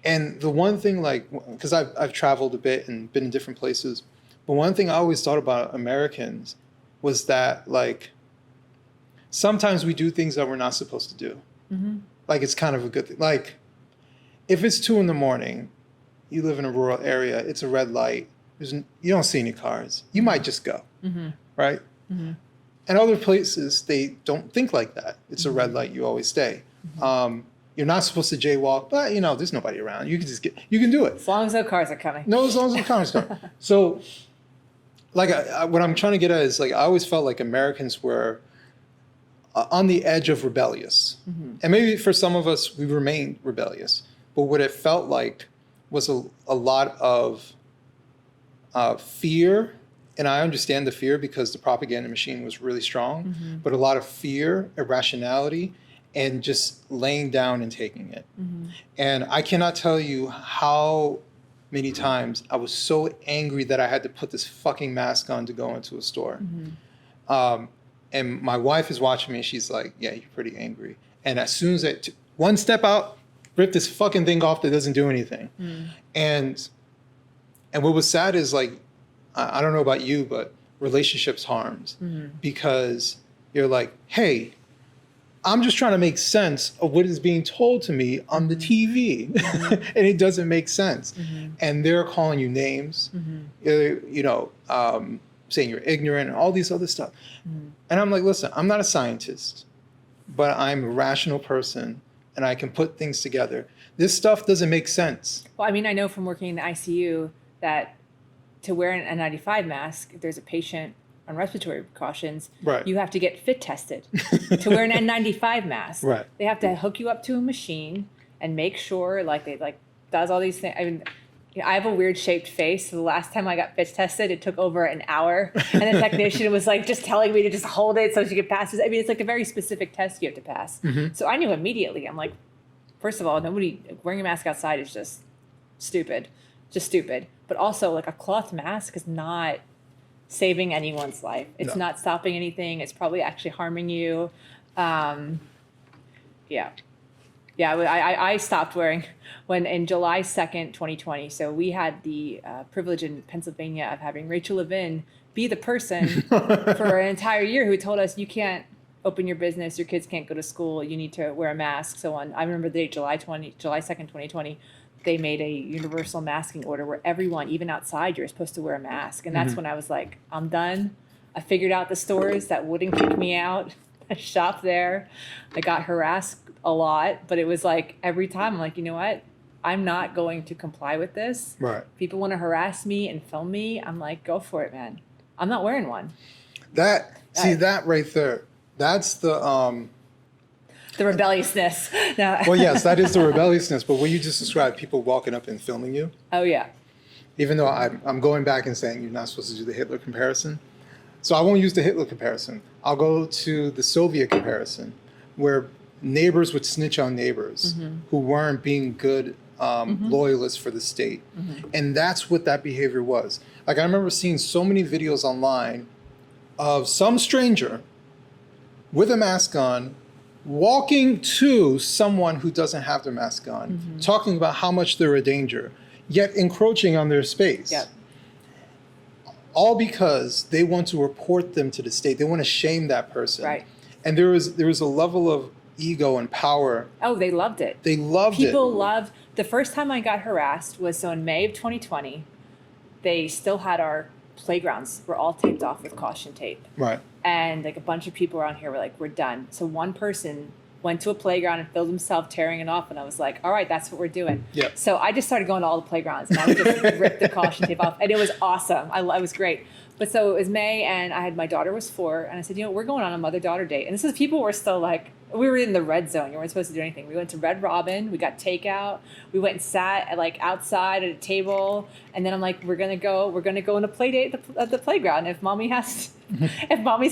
And the one thing, like, because I've traveled a bit and been in different places, but one thing I always thought about Americans was that, like, sometimes we do things that we're not supposed to do. Like, it's kind of a good thing. Like, if it's 2 a.m, you live in a rural area, it's a red light, you don't see any cars, you might just go, right? And other places, they don't think like that. It's a red light, you always stay. You're not supposed to jaywalk, but there's nobody around. You can do it. As long as no cars are coming. No, as long as no cars are coming. So, like, what I'm trying to get at is, like, I always felt like Americans were on the edge of rebellious. And maybe for some of us, we remained rebellious. But what it felt like was a lot of fear. And I understand the fear because the propaganda machine was really strong. But a lot of fear, irrationality, and just laying down and taking it. And I cannot tell you how many times I was so angry that I had to put this fucking mask on to go into a store. And my wife is watching me and she's like, yeah, you're pretty angry. And as soon as one step out, rip this fucking thing off that doesn't do anything. And what was sad is, like, I don't know about you, but relationships harmed because you're like, hey, I'm just trying to make sense of what is being told to me on the TV. And it doesn't make sense. And they're calling you names. saying you're ignorant and all these other stuff. And I'm like, listen, I'm not a scientist, but I'm a rational person and I can put things together. This stuff doesn't make sense. Well, I mean, I know from working in the ICU that to wear an N95 mask, if there's a patient on respiratory precautions, Right. you have to get fit tested to wear an N95 mask. Right. They have to hook you up to a machine and make sure does all these things. I mean, I have a weird shaped face. So the last time I got fit tested, it took over an hour. And the technician was like just telling me to just hold it so she could pass it. I mean, it's like a very specific test you have to pass. Mm-hmm. So I knew immediately. I'm like, first of all, wearing a mask outside is just stupid. But also, like, a cloth mask is not saving anyone's life. It's not stopping anything. It's probably actually harming you. I stopped wearing when in July 2nd, 2020. So we had the privilege in Pennsylvania of having Rachel Levin be the person for an entire year who told us, you can't open your business, your kids can't go to school, you need to wear a mask. So I remember the date, July 2nd, 2020, they made a universal masking order where everyone, even outside, you're supposed to wear a mask. And that's when I was like, I'm done. I figured out the stores that wouldn't kick me out. I shopped there. I got harassed a lot, but it was like every time I'm like, you know what? I'm not going to comply with this. Right. People want to harass me and film me. I'm like, go for it, man. I'm not wearing one. That right there, that's the rebelliousness. No. well, yes, that is the rebelliousness. But what you just described, people walking up and filming you. Oh, yeah. Even though I'm going back and saying you're not supposed to do the Hitler comparison. So I won't use the Hitler comparison. I'll go to the Soviet comparison, where neighbors would snitch on neighbors who weren't being good loyalists for the state. And that's what that behavior was. Like, I remember seeing so many videos online of some stranger with a mask on walking to someone who doesn't have their mask on, talking about how much they're a danger, yet encroaching on their space. Yep. All because they want to report them to the state. They want to shame that person. Right. And there was a level of ego and power. Oh, they loved it. They loved it. People loved. The first time I got harassed was so in May of 2020. They still had our playgrounds were all taped off with caution tape. Right. And like a bunch of people around here were like, we're done. So one person went to a playground and filmed himself tearing it off. And I was like, all right, that's what we're doing. Yep. So I just started going to all the playgrounds and I would just rip the caution tape off. And it was awesome. It was great. But so it was May and my daughter was 4. And I said, we're going on a mother-daughter date. And this is people were still like, we were in the red zone. You weren't supposed to do anything. We went to Red Robin. We got takeout. We went and sat outside at a table. And then I'm like, we're gonna go on a play date at the playground. If mommy's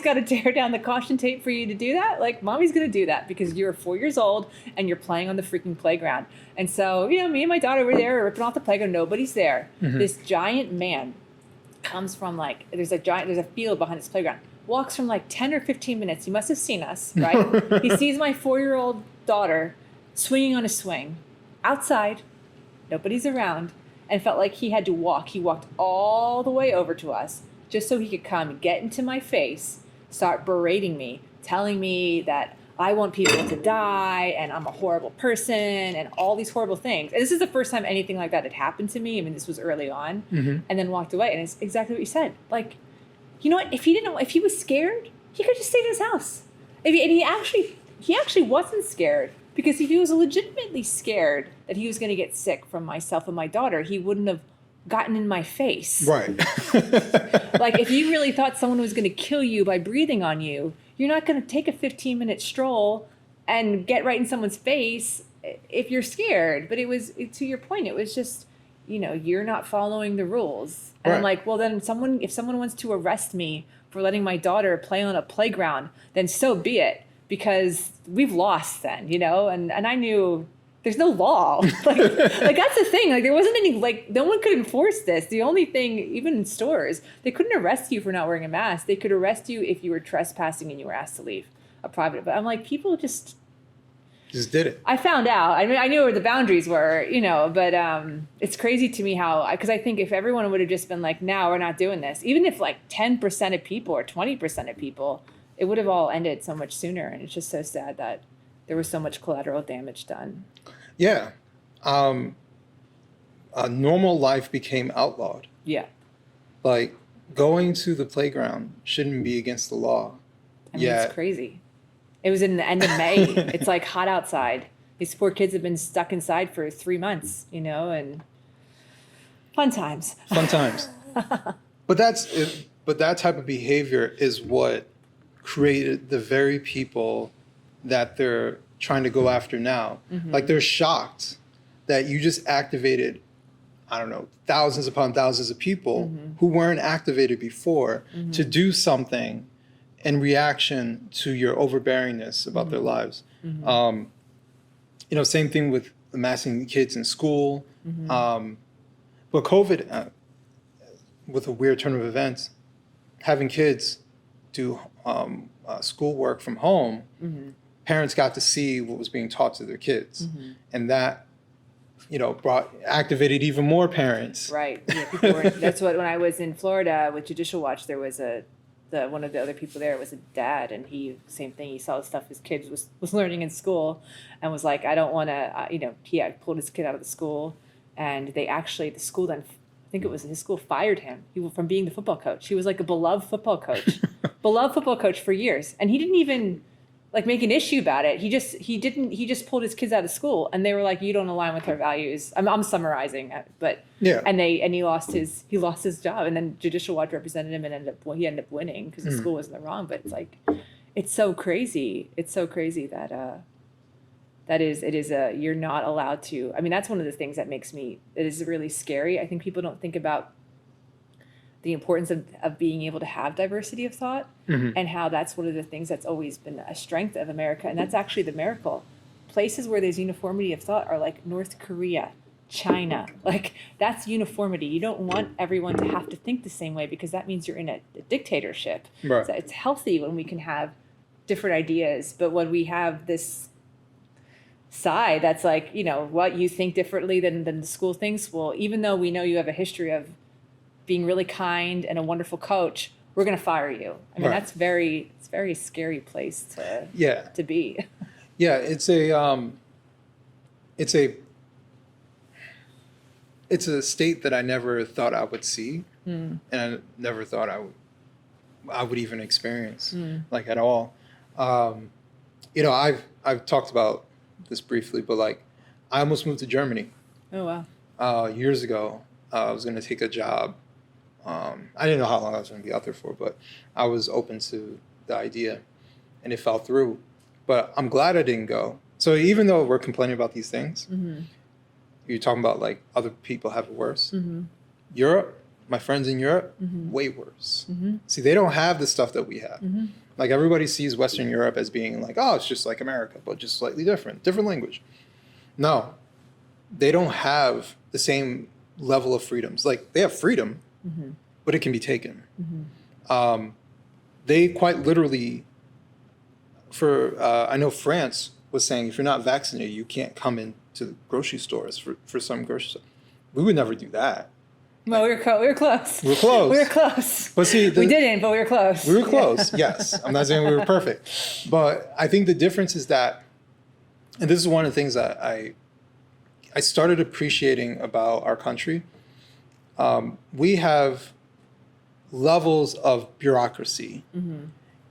got to tear down the caution tape for you to do that, like mommy's gonna do that because you're 4 years old and you're playing on the freaking playground. And so me and my daughter were there ripping off the playground. Nobody's there. This giant man comes from there's a field behind this playground. Walks from 10 or 15 minutes. He must have seen us, right? He sees my 4-year-old daughter swinging on a swing outside. Nobody's around. And felt like he had to walk. He walked all the way over to us just so he could come and get into my face, start berating me, telling me that I want people to die and I'm a horrible person and all these horrible things. And this is the first time anything like that had happened to me. I mean, this was early on. And then walked away. And it's exactly what you said. You know what? If he was scared, he could just stay in his house. And he actually wasn't scared because if he was legitimately scared that he was going to get sick from myself and my daughter, he wouldn't have gotten in my face. Right. If you really thought someone was going to kill you by breathing on you, you're not going to take a 15-minute stroll and get right in someone's face if you're scared. But to your point, it was just, you're not following the rules. And I'm like, well, then if someone wants to arrest me for letting my daughter play on a playground, then so be it, because we've lost then, and I knew there's no law. That's the thing. There wasn't any, no one could enforce this. The only thing, even in stores, they couldn't arrest you for not wearing a mask. They could arrest you if you were trespassing and you were asked to leave a private. But I'm like, people just did it. I found out. I mean, I knew where the boundaries were, but it's crazy to me because I think if everyone would have just been like, no, we're not doing this, even if 10% of people or 20% of people, it would have all ended so much sooner. And it's just so sad that there was so much collateral damage done. Yeah. Normal life became outlawed. Yeah. going to the playground shouldn't be against the law. I mean, it's crazy. It was in the end of May. It's like hot outside. These poor kids have been stuck inside for 3 months, you know, and fun times. Fun times. But that type of behavior is what created the very people that they're trying to go after now. Mm-hmm. Like, they're shocked that you just activated, I don't know, thousands upon thousands of people Mm-hmm. who weren't activated before Mm-hmm. to do something in reaction to your overbearingness about Mm-hmm. their lives. Mm-hmm. You know, same thing with massing kids in school. Mm-hmm. But COVID, with a weird turn of events, having kids do schoolwork from home, Mm-hmm. parents got to see what was being taught to their kids. Mm-hmm. And that, you know, activated even more parents. Right. Yeah, people were, that's what, when I was in Florida with Judicial Watch, there was one of the other people there was a dad, and same thing. He saw the stuff his kids was learning in school, and was like, I don't want to, he had pulled his kid out of the school, and the school then, I think it was his school, fired him from being the football coach. He was like a beloved football coach, for years, and he didn't even like make an issue about it. He just pulled his kids out of school, and they were like, you don't align with our values. I'm summarizing, but Yeah. and he lost his job, and then Judicial Watch represented him, and he ended up winning because the school was in the wrong. But it's like, it's so crazy. It's so crazy that you're not allowed to. I mean, that's one of the things that makes it is really scary. I think people don't think about the importance of being able to have diversity of thought, Mm-hmm. and how that's one of the things that's always been a strength of America. And that's actually the miracle. Places where there's uniformity of thought are like North Korea, China. Like, that's uniformity. You don't want everyone to have to think the same way, because that means you're in a dictatorship. Right. So it's healthy when we can have different ideas, but when we have this side that's like, what, you think differently than the school thinks, well, even though we know you have a history of being really kind and a wonderful coach, we're going to fire you. I mean, Right. it's a very scary place to be. Yeah, it's a state that I never thought I would see, and I never thought I would even experience, like, at all. I've talked about this briefly, but like, I almost moved to Germany. Oh, wow. Years ago. I was going to take a job. I didn't know how long I was going to be out there for, but I was open to the idea, and it fell through. But I'm glad I didn't go. So even though we're complaining about these things, Mm-hmm. you're talking about like other people have it worse. Mm-hmm. Europe, my friends in Europe, Mm-hmm. way worse. Mm-hmm. See, they don't have the stuff that we have. Mm-hmm. Like, everybody sees Western Europe as being like, oh, it's just like America, but just slightly different language. No, they don't have the same level of freedoms. Like, they have freedom, Mm-hmm. but it can be taken. Mm-hmm. They quite literally, I know France was saying, if you're not vaccinated, you can't come into the grocery stores for some grocery store. We would never do that. Well, we were close. We were close. We were close. But see, we didn't, but we were close. We were close, yes. I'm not saying we were perfect. But I think the difference is that, and this is one of the things that I started appreciating about our country, we have levels of bureaucracy. Mm-hmm.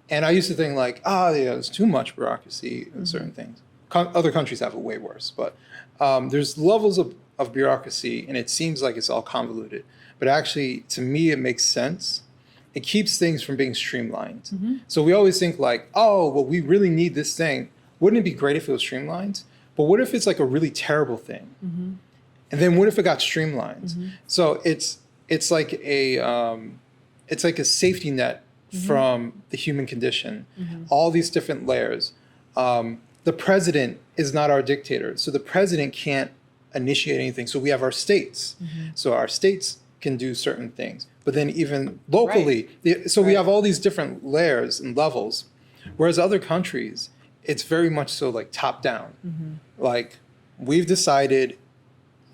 And I used to think like, there's too much bureaucracy in certain things. Other countries have it way worse. But there's levels of bureaucracy, and it seems like it's all convoluted. But actually, to me, it makes sense. It keeps things from being streamlined. Mm-hmm. So we always think like, we really need this thing. Wouldn't it be great if it was streamlined? But what if it's like a really terrible thing? Mm-hmm. And then what if it got streamlined? Mm-hmm. So it's like a safety net from the human condition. Mm-hmm. All these different layers. The president is not our dictator, so the president can't initiate anything. So we have our states. Mm-hmm. So our states can do certain things. But then even locally, so we Right. have all these different layers and levels. Whereas other countries, it's very much so like top down. Mm-hmm. Like, we've decided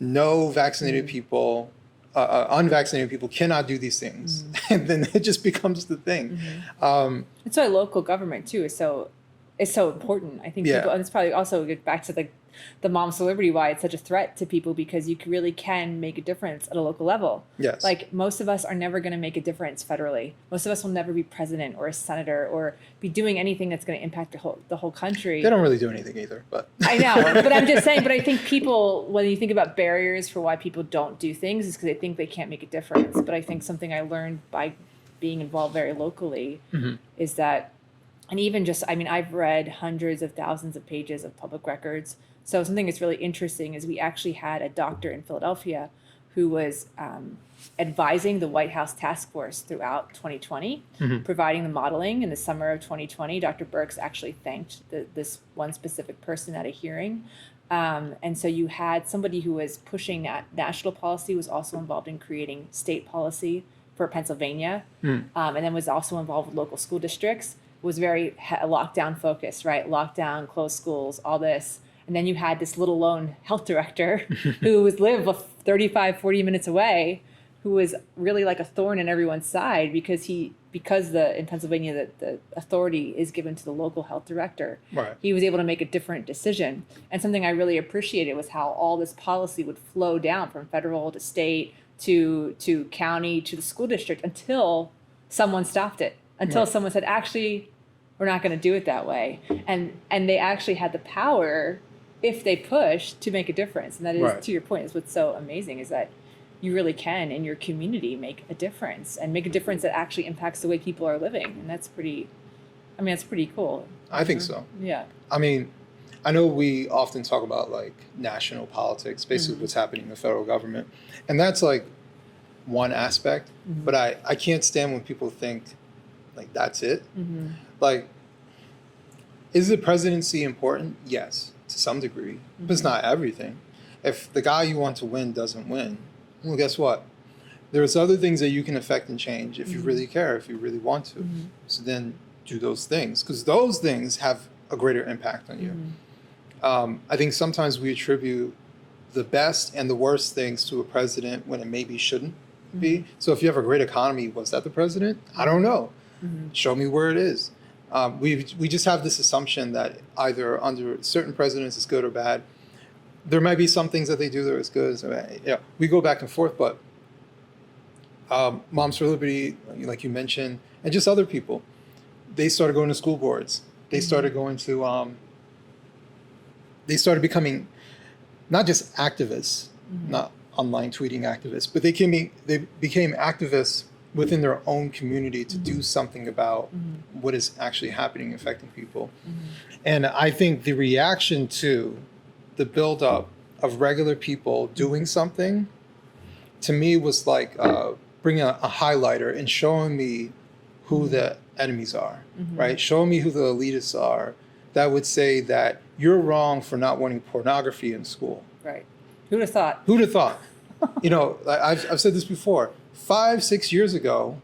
no vaccinated people, unvaccinated people cannot do these things. And then it just becomes the thing. It's why local government too is so is so important. I think Yeah. people, and it's probably also get back to the Moms for Liberty, why it's such a threat to people, because you really can make a difference at a local level. Yes. Like, most of us are never going to make a difference federally. Most of us will never be president or a senator or be doing anything that's going to impact the whole country. They don't really do anything either, but I know, but I'm just saying, but I think people, when you think about barriers for why people don't do things, is because they think they can't make a difference. But I think something I learned by being involved very locally is that, and even just, I mean, I've read hundreds of thousands of pages of public records. So something that's really interesting is we actually had a doctor in Philadelphia who was advising the White House task force throughout 2020, providing the modeling. In the summer of 2020, Dr. Birx actually thanked this one specific person at a hearing. And so you had somebody who was pushing national policy, was also involved in creating state policy for Pennsylvania, and then was also involved with local school districts, was very lockdown focused, right? Lockdown, closed schools, all this. And then you had this little lone health director who lived 35, 40 minutes away, who was really like a thorn in everyone's side because in Pennsylvania the authority is given to the local health director. Right. He was able to make a different decision. And something I really appreciated was how all this policy would flow down from federal to state to county to the school district until someone stopped it, until someone said, actually, we're not going to do it that way. And they actually had the power, if they push, to make a difference. And that is, to your point, is what's so amazing, is that you really can, in your community, make a difference, and make a difference that actually impacts the way people are living. And that's pretty cool. I think so. Yeah. I mean, I know we often talk about like national politics, basically what's happening in the federal government. And that's like one aspect, but I can't stand when people think like that's it. Like, is the presidency important? Yes, to some degree, but it's not everything. If the guy you want to win doesn't win, well, guess what? There's other things that you can affect and change if you really care, if you really want to. So then do those things, because those things have a greater impact on you. I think sometimes we attribute the best and the worst things to a president when it maybe shouldn't be. So if you have a great economy, was that the president? I don't know. Show me where it is. We just have this assumption that either under certain presidents it's good or bad. There might be some things that they do that is good. So, yeah, we go back and forth, but Moms for Liberty, like you mentioned, and just other people, they started going to school boards. They started going to, they started becoming not just activists, not online tweeting activists, but they became activists within their own community to do something about what is actually happening, affecting people. And I think the reaction to the buildup of regular people doing something, to me, was like bringing a highlighter and showing me who the enemies are, right? Showing me who the elitists are that would say that you're wrong for not wanting pornography in school. Right. Who'd have thought? Who'd have thought? You know, I've said this before. 5-6 years ago,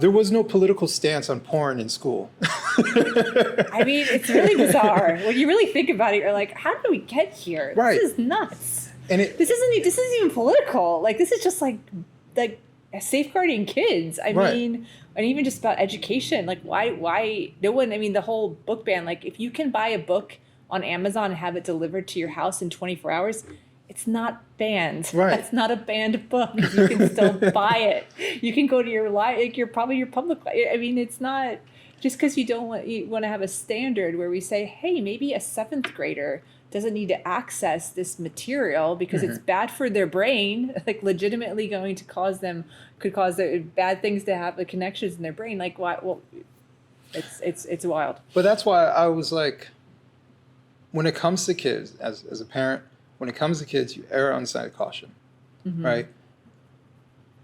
there was no political stance on porn in school. I mean, it's really bizarre. When you really think about it, you're like, how did we get here? Right. This is nuts. And this isn't even political. Like, this is just like safeguarding kids. I mean, and even just about education. Like, why no one, I mean, the whole book ban, like, if you can buy a book on Amazon and have it delivered to your house in 24 hours, it's not banned. Right. That's not a banned book. You can still buy it. You can go to your your public. I mean, it's not just because you want to have a standard where we say, hey, maybe a 7th grader doesn't need to access this material because it's bad for their brain, like legitimately could cause bad things to have the connections in their brain. Like, why? Well, it's wild. But that's why I was like, when it comes to kids, as a parent, when it comes to kids, you err on the side of caution, right?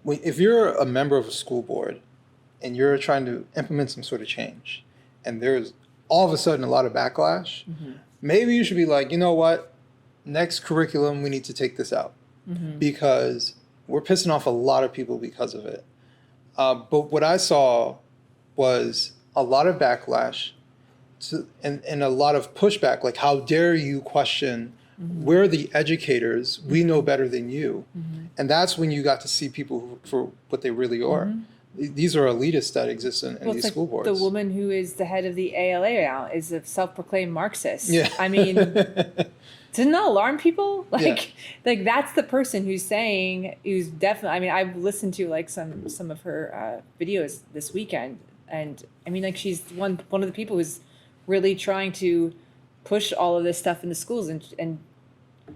If you're a member of a school board and you're trying to implement some sort of change, and there's all of a sudden a lot of backlash, maybe you should be like, you know what? Next curriculum, we need to take this out because we're pissing off a lot of people because of it. But what I saw was a lot of backlash and a lot of pushback, like, how dare you question, we're the educators, we know better than you. And that's when you got to see people for what they really are. these are elitists that exist in Well, these it's school like boards. the woman who is the head of the ALA now is a self-proclaimed Marxist. Yeah. I mean, doesn't that alarm people? Like, Yeah. like that's the person who's definitely. I mean, I've listened to like some of her videos this weekend, and I mean, like she's one of the people who's really trying to push all of this stuff into schools, and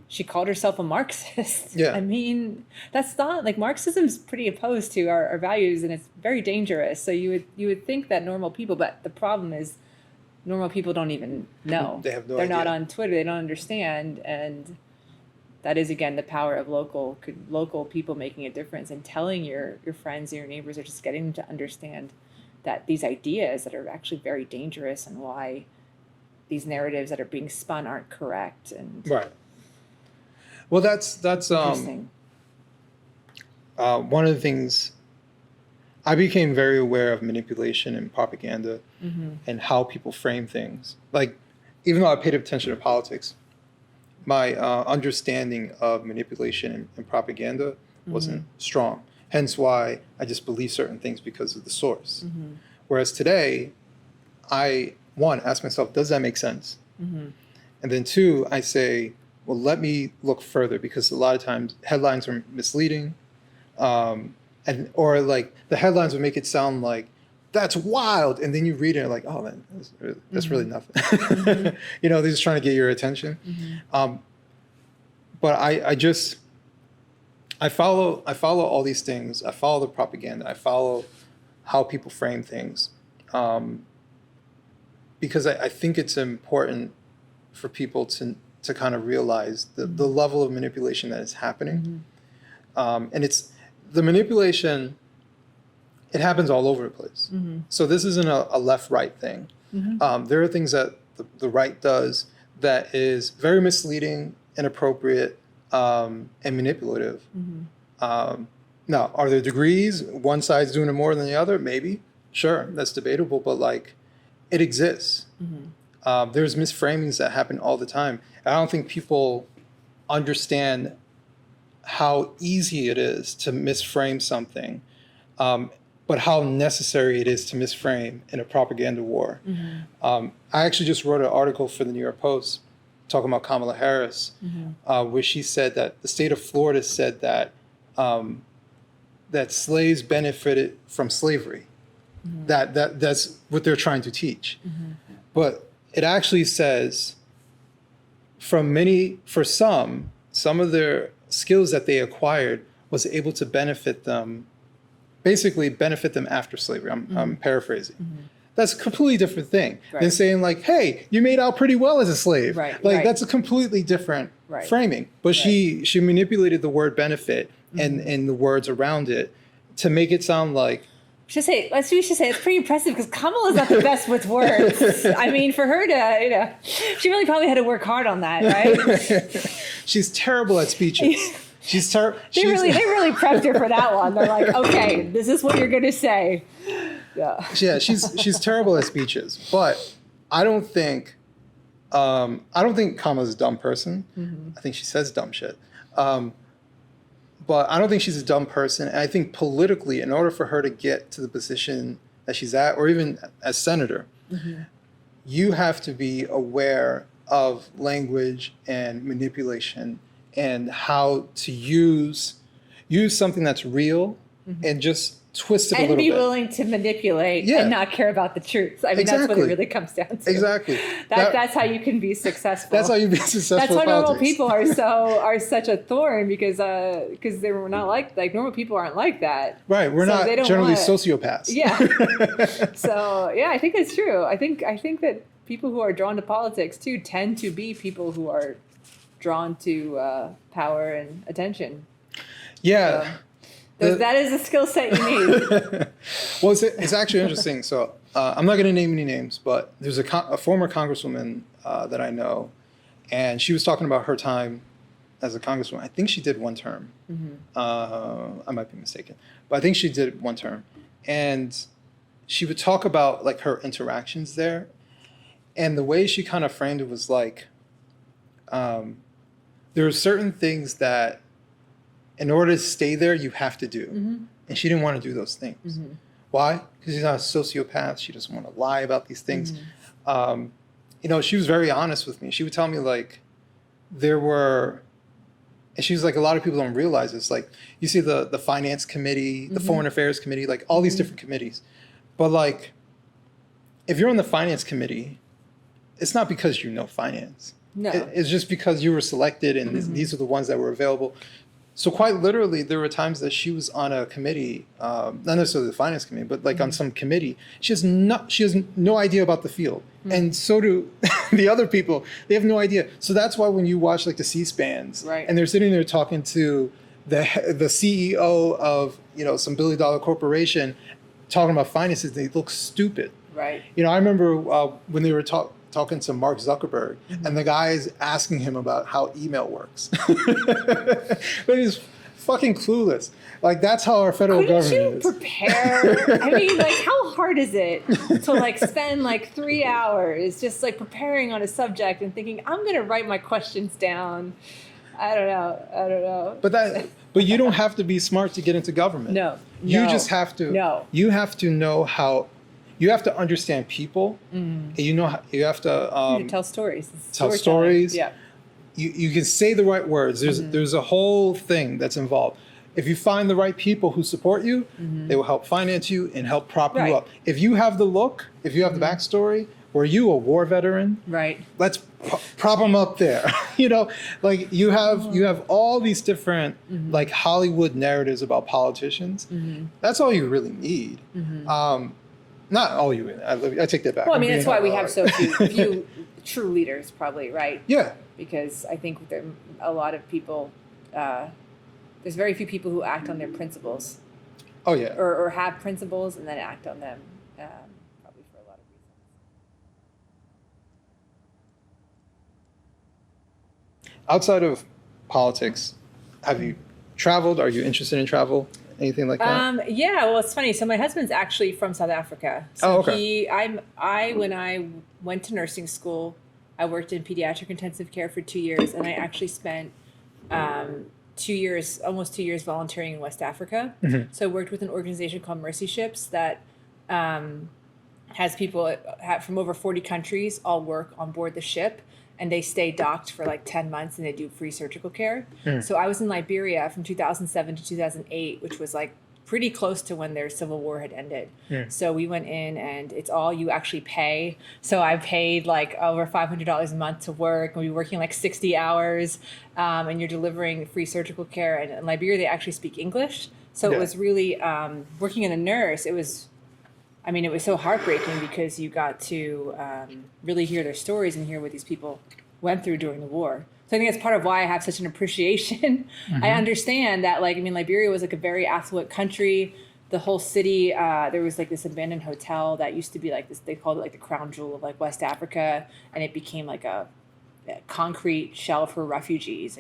she called herself a Marxist. Yeah. I mean, that's not like Marxism's pretty opposed to our values, and it's very dangerous. So you would think that normal people, but the problem is normal people don't even know. They have no They're idea. not on Twitter. They don't understand, and that is again the power of local people making a difference and telling your friends and your neighbors, or just getting them to understand that these ideas that are actually very dangerous and why these narratives that are being spun aren't correct. And Right. Well, that's interesting. one of the things I became very aware of manipulation and propaganda and how people frame things. Like, even though I paid attention to politics, my understanding of manipulation and propaganda wasn't strong. Hence why I just believe certain things because of the source. Whereas today, I, one, ask myself, does that make sense? And then two, I say, well, let me look further, because a lot of times headlines are misleading. Or like the headlines would make it sound like that's wild, and then you read it and like, oh man, that's really nothing. You know, they're just trying to get your attention. But I follow all these things. I follow the propaganda. I follow how people frame things, because I think it's important for people to kind of realize the level of manipulation that is happening. And it's the manipulation, it happens all over the place. So this isn't a left-right thing. There are things that the right does that is very misleading, inappropriate, and manipulative. Now, are there degrees? One side's doing it more than the other? Maybe. Sure, that's debatable, but like, it exists. There's misframings that happen all the time. I don't think people understand how easy it is to misframe something, but how necessary it is to misframe in a propaganda war. I actually just wrote an article for the New York Post talking about Kamala Harris, where she said that the state of Florida said that that slaves benefited from slavery. That's what they're trying to teach. But it actually says, for some of their skills that they acquired was able to benefit them after slavery. I'm paraphrasing. That's a completely different thing than saying like, hey, you made out pretty well as a slave. That's a completely different framing. But she manipulated the word benefit and the words around it to make it sound like, we should say it's pretty impressive, because Kamala's not the best with words. I mean, for her to, she really probably had to work hard on that, right? She's terrible at speeches. She's terrible. They really prepped her for that one. They're like, okay, this is what you're going to say. Yeah. Yeah, she's terrible at speeches. But I don't think Kamala's a dumb person. I think she says dumb shit. But I don't think she's a dumb person. And I think politically, in order for her to get to the position that she's at, or even as senator, you have to be aware of language and manipulation and how to use something that's real and just twist it a little bit. And be willing to manipulate and not care about the truth. I mean, that's what it really comes down to. Exactly. That's how you can be successful. That's how you be successful. That's why normal people are such a thorn, because they were not like normal people aren't like that. Right. We're not generally sociopaths. Yeah. So yeah, I think it's true. I think that people who are drawn to politics too tend to be people who are drawn to power and attention. Yeah. That is a skill set you need. Well, it's actually interesting. So I'm not going to name any names, but there's a former congresswoman that I know, and she was talking about her time as a congresswoman. I think she did one term. I might be mistaken, but I think she did one term. And she would talk about like her interactions there, and the way she kind of framed it was like, there are certain things that, in order to stay there, you have to do. And she didn't want to do those things. Why? Because she's not a sociopath. She doesn't want to lie about these things. Mm-hmm. She was very honest with me. She would tell me like and she was like, a lot of people don't realize this. Like you see the finance committee, the foreign affairs committee, like all these different committees. But like, if you're on the finance committee, it's not because you know finance. No. It's just because you were selected and these are the ones that were available. So quite literally, there were times that she was on a committee, not necessarily the finance committee, but like on some committee. She has no idea about the field, and so do the other people. They have no idea. So that's why when you watch like the C-SPANs, Right. and they're sitting there talking to the CEO of some billion-dollar corporation, talking about finances, they look stupid. Right. I remember when they were talking to Mark Zuckerberg, and the guy's asking him about how email works. But he's fucking clueless. Like, that's how our federal government is. Couldn't you prepare? I mean, like, how hard is it to, like, spend, like, 3 hours just, like, preparing on a subject and thinking, I'm going to write my questions down. I don't know. But you don't have to be smart to get into government. No. You just have to. No. You have to know how. You have to understand people. And you have to tell stories. Tell stories. Yeah. You can say the right words. There's a whole thing that's involved. If you find the right people who support you, they will help finance you and help prop you up. If you have the look, if you have the backstory, were you a war veteran? Right. Let's prop them up there. Like you have all these different like Hollywood narratives about politicians. That's all you really need. Not all you really. I take that back. Well, I mean, that's why we have so few true leaders, probably, right? Yeah. Because I think there a lot of people. There's very few people who act on their principles. Oh yeah. Or have principles and then act on them. Probably for a lot of reasons. Outside of politics, have you traveled? Are you interested in travel? Anything like that? Yeah, well, it's funny. So my husband's actually from South Africa. So okay. When I went to nursing school, I worked in pediatric intensive care for 2 years, and I actually spent 2 years, almost 2 years, volunteering in West Africa. So I worked with an organization called Mercy Ships that has people from over 40 countries all work on board the ship. And they stay docked for like 10 months and they do free surgical care. So I was in Liberia from 2007 to 2008, which was like pretty close to when their civil war had ended. So we went in and it's all you actually pay. So I paid like over $500 a month to work. And we were working like 60 hours and you're delivering free surgical care. And in Liberia, they actually speak English. So it was really, working in a nurse, it was so heartbreaking because you got to really hear their stories and hear what these people went through during the war. So I think that's part of why I have such an appreciation. I understand that, Liberia was like a very affluent country. The whole city, there was like this abandoned hotel that used to be like this, they called it like the crown jewel of like West Africa. And it became like a concrete shell for refugees.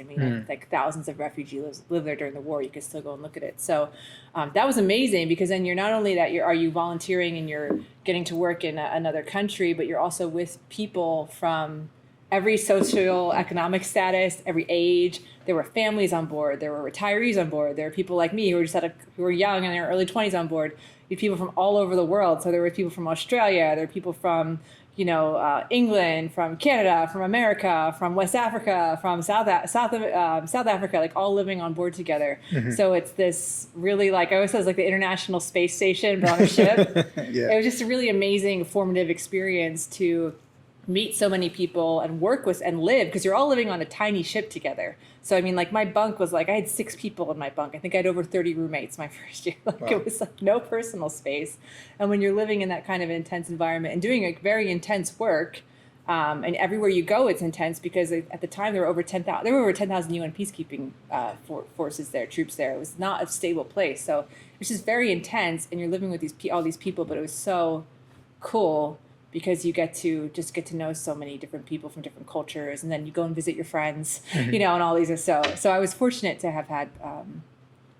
Like thousands of refugees live there during the war. You could still go and look at it. So that was amazing because then you're not only that are you volunteering and you're getting to work in another country, but you're also with people from every socioeconomic status, every age. There were families on board. There were retirees on board. There were people like me who were young in their early 20s on board. You had people from all over the world. So there were people from Australia. There were people from England, from Canada, from America, from West Africa, from South Africa, like all living on board together. So it's this really, like I always say, it's like the International Space Station, but on a ship. It was just a really amazing, formative experience to meet so many people and work with and live, because you're all living on a tiny ship together. So my bunk was I had 6 people in my bunk. I think I had over 30 roommates my first year. Wow. It was no personal space. And when you're living in that kind of intense environment and doing very intense work, and everywhere you go, it's intense because at the time there were over 10,000 UN peacekeeping forces there, troops there. It was not a stable place. So it was just very intense, and you're living with all these people, but it was so cool because you get to know so many different people from different cultures, and then you go and visit your friends, and all these are so I was fortunate to have had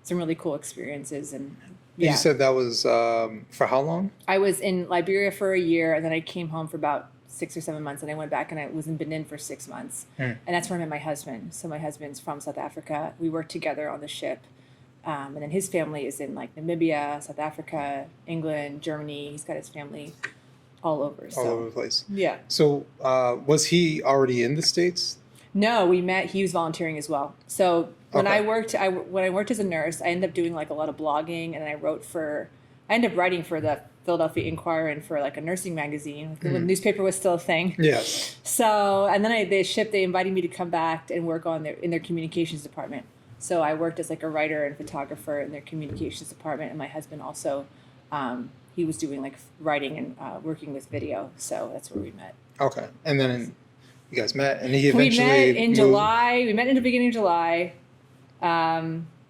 some really cool experiences. And you said that was for how long? I was in Liberia for a year, and then I came home for about 6 or 7 months, and I went back and I was in Benin for 6 months. And that's where I met my husband. So my husband's from South Africa. We worked together on the ship. And then his family is in like Namibia, South Africa, England, Germany. He's got his family all over. All over the place. Yeah. So was he already in the States? No, we met. He was volunteering as well. So when Okay. when I worked as a nurse, I ended up doing like a lot of blogging, and I ended up writing for the Philadelphia Inquirer and for like a nursing magazine when the newspaper was still a thing. Yes. So, and then they invited me to come back and work in their communications department. So I worked as like a writer and photographer in their communications department, and my husband also, he was doing like writing and working with video. So that's where we met. Okay. And then you guys met, and he We eventually met in moved. July. We met in the beginning of July.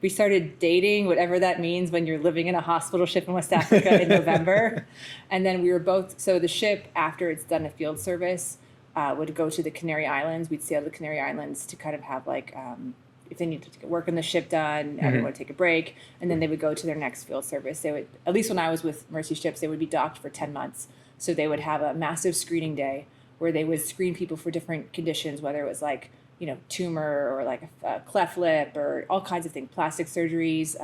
We started dating, whatever that means when you're living in a hospital ship in West Africa in November. And then we were both, so the ship, after it's done a field service, would go to the Canary Islands. We'd sail to the Canary Islands to kind of have like, if they needed to get work on the ship done, everyone would take a break, and then they would go to their next field service. They would, at least when I was with Mercy Ships, they would be docked for 10 months. So they would have a massive screening day where they would screen people for different conditions, whether it was like, tumor or like a cleft lip or all kinds of things, plastic surgeries,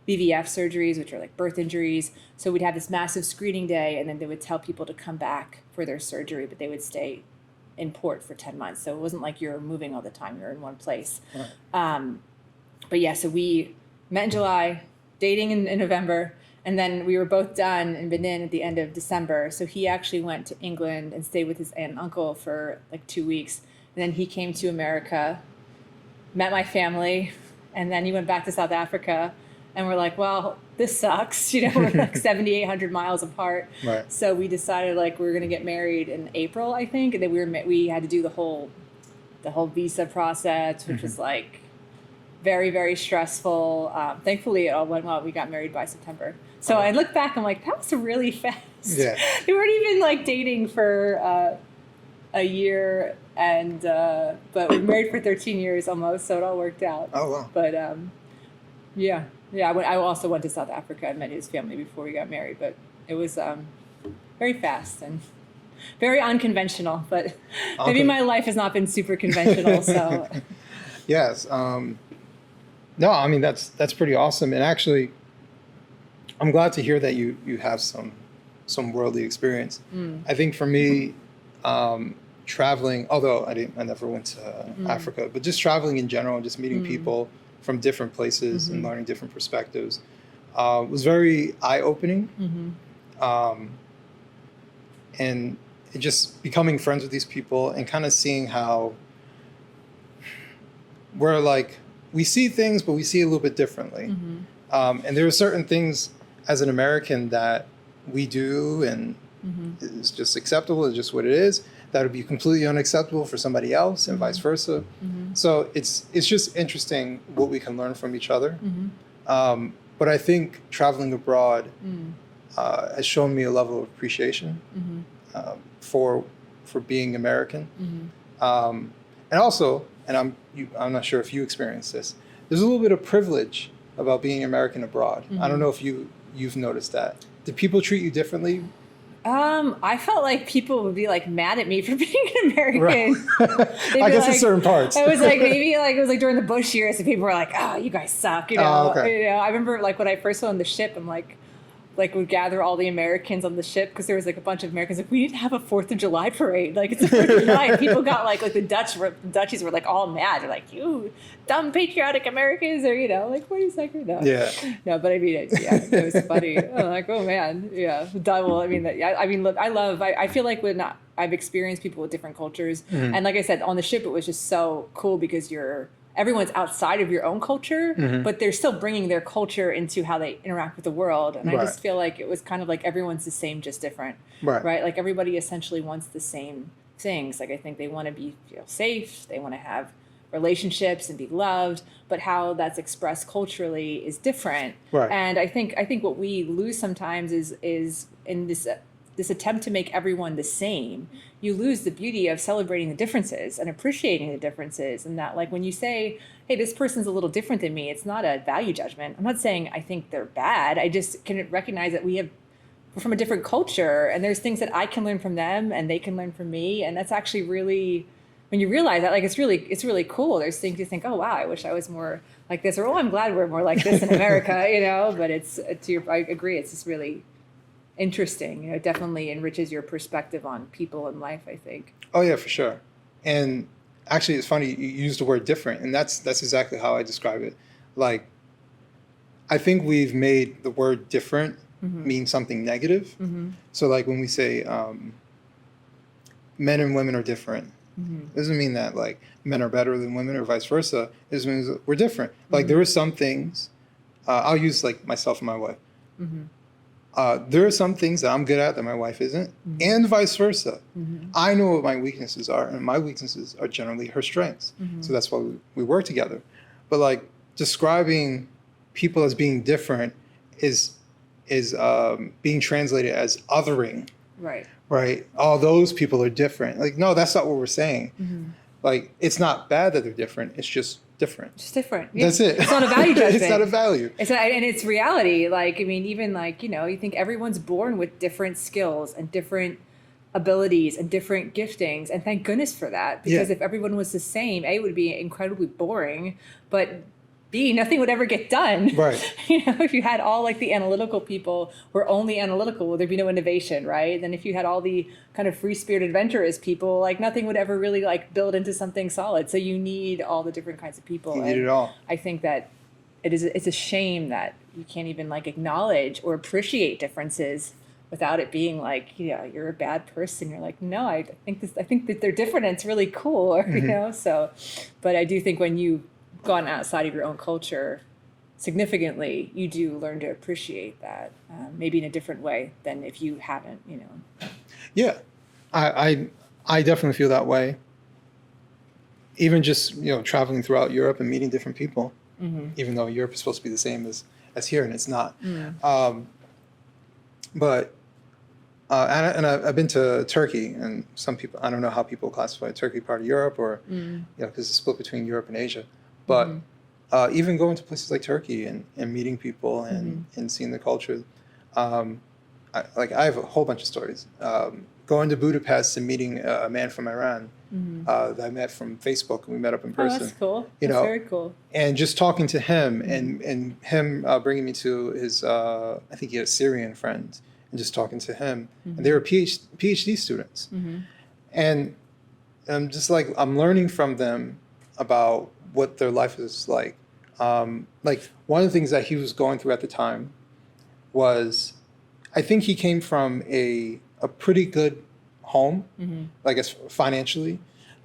BVF surgeries, which are like birth injuries. So we'd have this massive screening day, and then they would tell people to come back for their surgery, but they would stay in port for 10 months. So it wasn't like you're moving all the time, you're in one place. Right. But yeah, so we met in July, dating in November, and then we were both done in Benin at the end of December. So he actually went to England and stayed with his aunt and uncle for like 2 weeks. And then he came to America, met my family, and then he went back to South Africa. And we're like, well, this sucks. We're like 7,800 miles apart. Right. So we decided like we were going to get married in April, I think. And then we had to do the whole visa process, which was like very, very stressful. Thankfully, it all went well. We got married by September. So I look back, I'm like, that was really fast. Yeah. We weren't even like dating for a year, and but we were married for 13 years almost, so it all worked out. Oh, wow. But yeah. I also went to South Africa and met his family before we got married, but it was very fast and very unconventional. But maybe my life has not been super conventional. So Yes. No, I mean that's pretty awesome, and actually, I'm glad to hear that you have some worldly experience. I think for me, traveling, although I never went to Africa, but just traveling in general and just meeting people from different places and learning different perspectives was very eye-opening. And just becoming friends with these people and kind of seeing how we're like, we see things, but we see a little bit differently. And there are certain things as an American that we do and it's just acceptable, it's just what it is. That would be completely unacceptable for somebody else and vice versa. So it's just interesting what we can learn from each other. But I think traveling abroad has shown me a level of appreciation for being American. And also, and I'm not sure if you experienced this, there's a little bit of privilege about being American abroad. I don't know if you've noticed that. Did people treat you differently? I felt like people would be like mad at me for being an American. Right. I guess in certain parts. It was like maybe like it was like during the Bush years, and people were like, "Oh, you guys suck," Oh, okay. I remember like when I first went on the ship, I'm like would gather all the Americans on the ship because there was like a bunch of Americans like, we need to have a 4th of July parade. Like it's a 4th of July. And people got like the Dutchies were like all mad. They're like, you dumb patriotic Americans, or like 42nd. No. Yeah. No, but I mean, it was funny. I'm like, oh man, yeah. Well, I mean, look, I feel like when I've experienced people with different cultures, and like I said, on the ship, it was just so cool because everyone's outside of your own culture, but they're still bringing their culture into how they interact with the world. And I just feel like it was kind of like everyone's the same, just different. Right? Like everybody essentially wants the same things. Like I think they want to feel safe. They want to have relationships and be loved, but how that's expressed culturally is different. Right. And I think what we lose sometimes is in this attempt to make everyone the same, you lose the beauty of celebrating the differences and appreciating the differences. And that, like, when you say, hey, this person's a little different than me, it's not a value judgment. I'm not saying I think they're bad. I just can recognize that we're from a different culture, and there's things that I can learn from them and they can learn from me. And that's actually really, when you realize that, like, it's really cool. There's things you think, oh wow, I wish I was more like this, or oh, I'm glad we're more like this in America, you know. But I agree, it's just really interesting. You know, it definitely enriches your perspective on people and life, I think. Oh yeah, for sure. And actually, it's funny you used the word different, and that's exactly how I describe it. Like, I think we've made the word different mean something negative. So like when we say men and women are different, it doesn't mean that like men are better than women or vice versa. It just means that we're different. Like there are some things, I'll use like myself and my wife. There are some things that I'm good at that my wife isn't, and vice versa. I know what my weaknesses are, and my weaknesses are generally her strengths. So that's why we work together. But like describing people as being different is being translated as othering. Right. All those people are different. Like, no, that's not what we're saying. Like, it's not bad that they're different. It's just different. Just different. Yeah. That's it. It's not a value judgment. It's not a value. And it's reality. Like, I mean, even like, you know, you think everyone's born with different skills and different abilities and different giftings. And thank goodness for that. Because if everyone was the same, A, it would be incredibly boring. But B, nothing would ever get done. Right. You know, if you had all like the analytical people who are only analytical, well, there'd be no innovation, right? Then if you had all the kind of free-spirited adventurous people, like nothing would ever really like build into something solid. So you need all the different kinds of people. You need it all. I think that it's a shame that you can't even like acknowledge or appreciate differences without it being like, yeah, you're a bad person. You're like, no, I think that they're different and it's really cool, or, you know. So, but I do think when you've gone outside of your own culture significantly, you do learn to appreciate that, maybe in a different way than if you haven't, you know. Yeah, I definitely feel that way. Even just, you know, traveling throughout Europe and meeting different people, even though Europe is supposed to be the same as here, and it's not. But I've been to Turkey, and some people, I don't know how people classify Turkey part of Europe, or you know, because it's split between Europe and Asia. But even going to places like Turkey and meeting people and seeing the culture, I have a whole bunch of stories. Going to Budapest and meeting a man from Iran that I met from Facebook, and we met up in person. Oh, that's cool. You that's know, very cool. And just talking to him and him bringing me to his, I think he had a Syrian friend, and just talking to him. And they were PhD students. And I'm just like, I'm learning from them about what their life is like. Like one of the things that he was going through at the time was, I think he came from a pretty good home, I guess financially.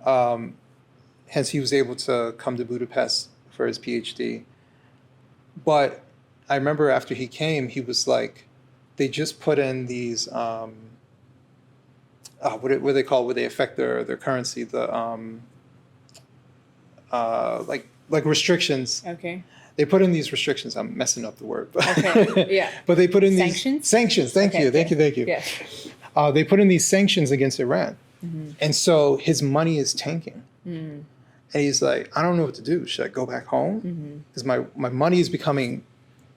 Hence he was able to come to Budapest for his PhD. But I remember after he came, he was like, they just put in these, what do they call, where they affect their currency, the, like restrictions. Okay. They put in these restrictions. I'm messing up the word. But okay. Yeah. But they put in Sanctions? these sanctions. Thank you. Yeah. They put in these sanctions against Iran. And so his money is tanking. And he's like, I don't know what to do. Should I go back home? Because my money is becoming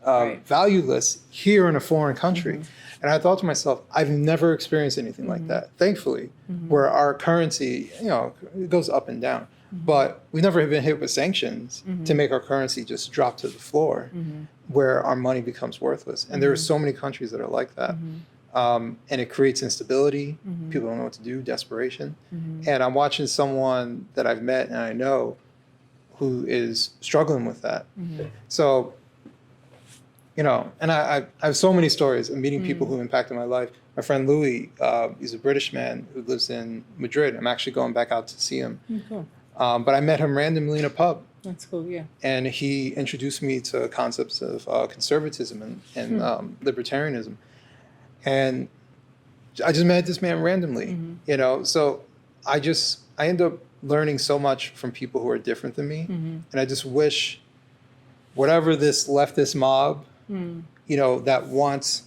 valueless here in a foreign country. And I thought to myself, I've never experienced anything like that, thankfully, where our currency, you know, it goes up and down. But we've never been hit with sanctions to make our currency just drop to the floor, where our money becomes worthless. And there are so many countries that are like that. And it creates instability. People don't know what to do, desperation. And I'm watching someone that I've met and I know who is struggling with that. So, you know, and I have so many stories of meeting people who impacted my life. My friend Louis, he's a British man who lives in Madrid. I'm actually going back out to see him. Cool. But I met him randomly in a pub. That's cool, yeah. And he introduced me to concepts of conservatism and libertarianism. And I just met this man randomly, you know. So I end up learning so much from people who are different than me. And I just wish whatever this leftist mob, you know, that wants,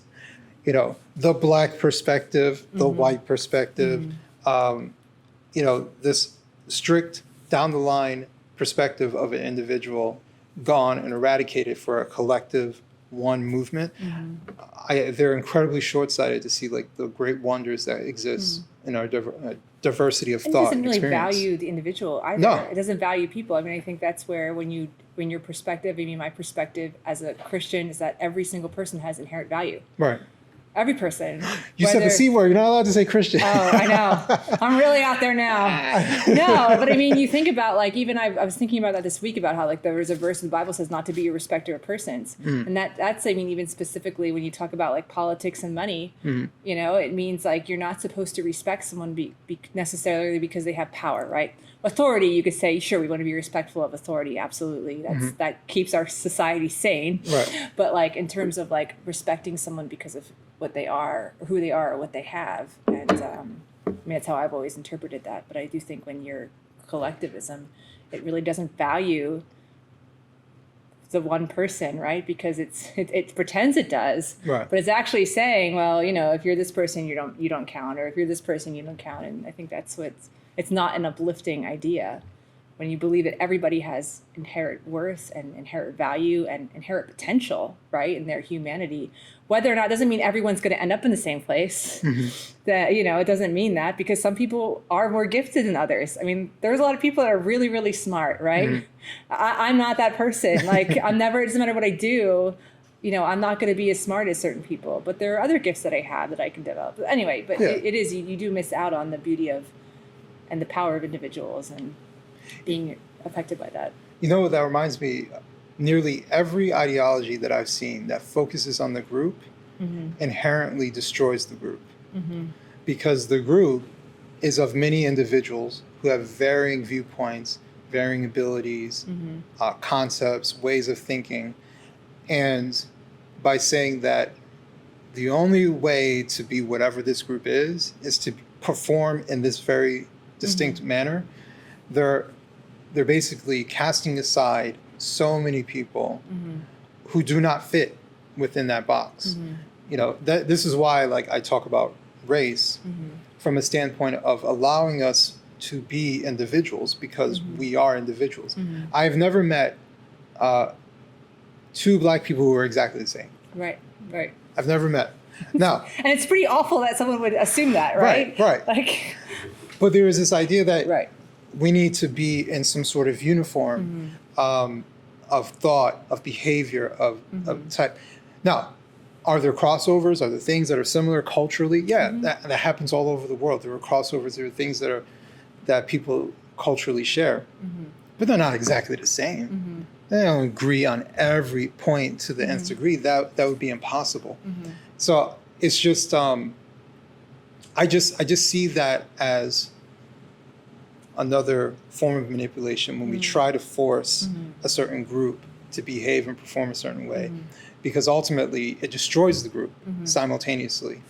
you know, the black perspective, the white perspective, you know, this strict down the line perspective of an individual gone and eradicated for a collective one movement. They're incredibly short-sighted to see like the great wonders that exist in our diversity of It thought doesn't and really experience. value the individual either. No. It doesn't value people. I mean, I think that's where when your perspective, I mean, my perspective as a Christian is that every single person has inherent value. Right. Every person. You said the C word. You're not allowed to say Christian. Oh, I know. I'm really out there now. No, but I mean, you think about like, even I was thinking about that this week about how like there was a verse in the Bible says not to be a respecter of persons. And that's, I mean, even specifically when you talk about like politics and money, you know, it means like you're not supposed to respect someone necessarily because they have power, right? Authority, you could say, sure, we want to be respectful of authority. Absolutely. That keeps our society sane. Right. But like in terms of like respecting someone because of what they are or who they are or what they have. And I mean, that's how I've always interpreted that. But I do think when you're collectivism, it really doesn't value the one person, right? Because it pretends it does, Right. but it's actually saying, well, you know, if you're this person, you don't count, or if you're this person, you don't count. And I think that's it's not an uplifting idea when you believe that everybody has inherent worth and inherent value and inherent potential, right, in their humanity. Whether or not doesn't mean everyone's going to end up in the same place. That, you know, it doesn't mean that, because some people are more gifted than others. I mean, there's a lot of people that are really, really smart, right? I'm not that person. Like, it doesn't matter what I do, you know, I'm not going to be as smart as certain people. But there are other gifts that I have that I can develop. Anyway, but it is, you do miss out on the beauty of and the power of individuals and being affected by that. You know what that reminds me? Nearly every ideology that I've seen that focuses on the group inherently destroys the group. Because the group is of many individuals who have varying viewpoints, varying abilities, concepts, ways of thinking. And by saying that the only way to be whatever this group is to perform in this very distinct manner, they're basically casting aside so many people who do not fit within that box. You know, this is why, like, I talk about race from a standpoint of allowing us to be individuals, because we are individuals. I've never met two black people who are exactly the same. Right. I've never met. Now, and it's pretty awful that someone would assume that, right? Right. Like, but there is this idea that we need to be in some sort of uniform of thought, of behavior, of type. Now, are there crossovers? Are there things that are similar culturally? Yeah, that happens all over the world. There are crossovers. There are things that people culturally share, but they're not exactly the same. They don't agree on every point to the nth degree. That would be impossible. So it's just, I just see that as another form of manipulation when we try to force a certain group to behave and perform a certain way, because ultimately it destroys the group simultaneously.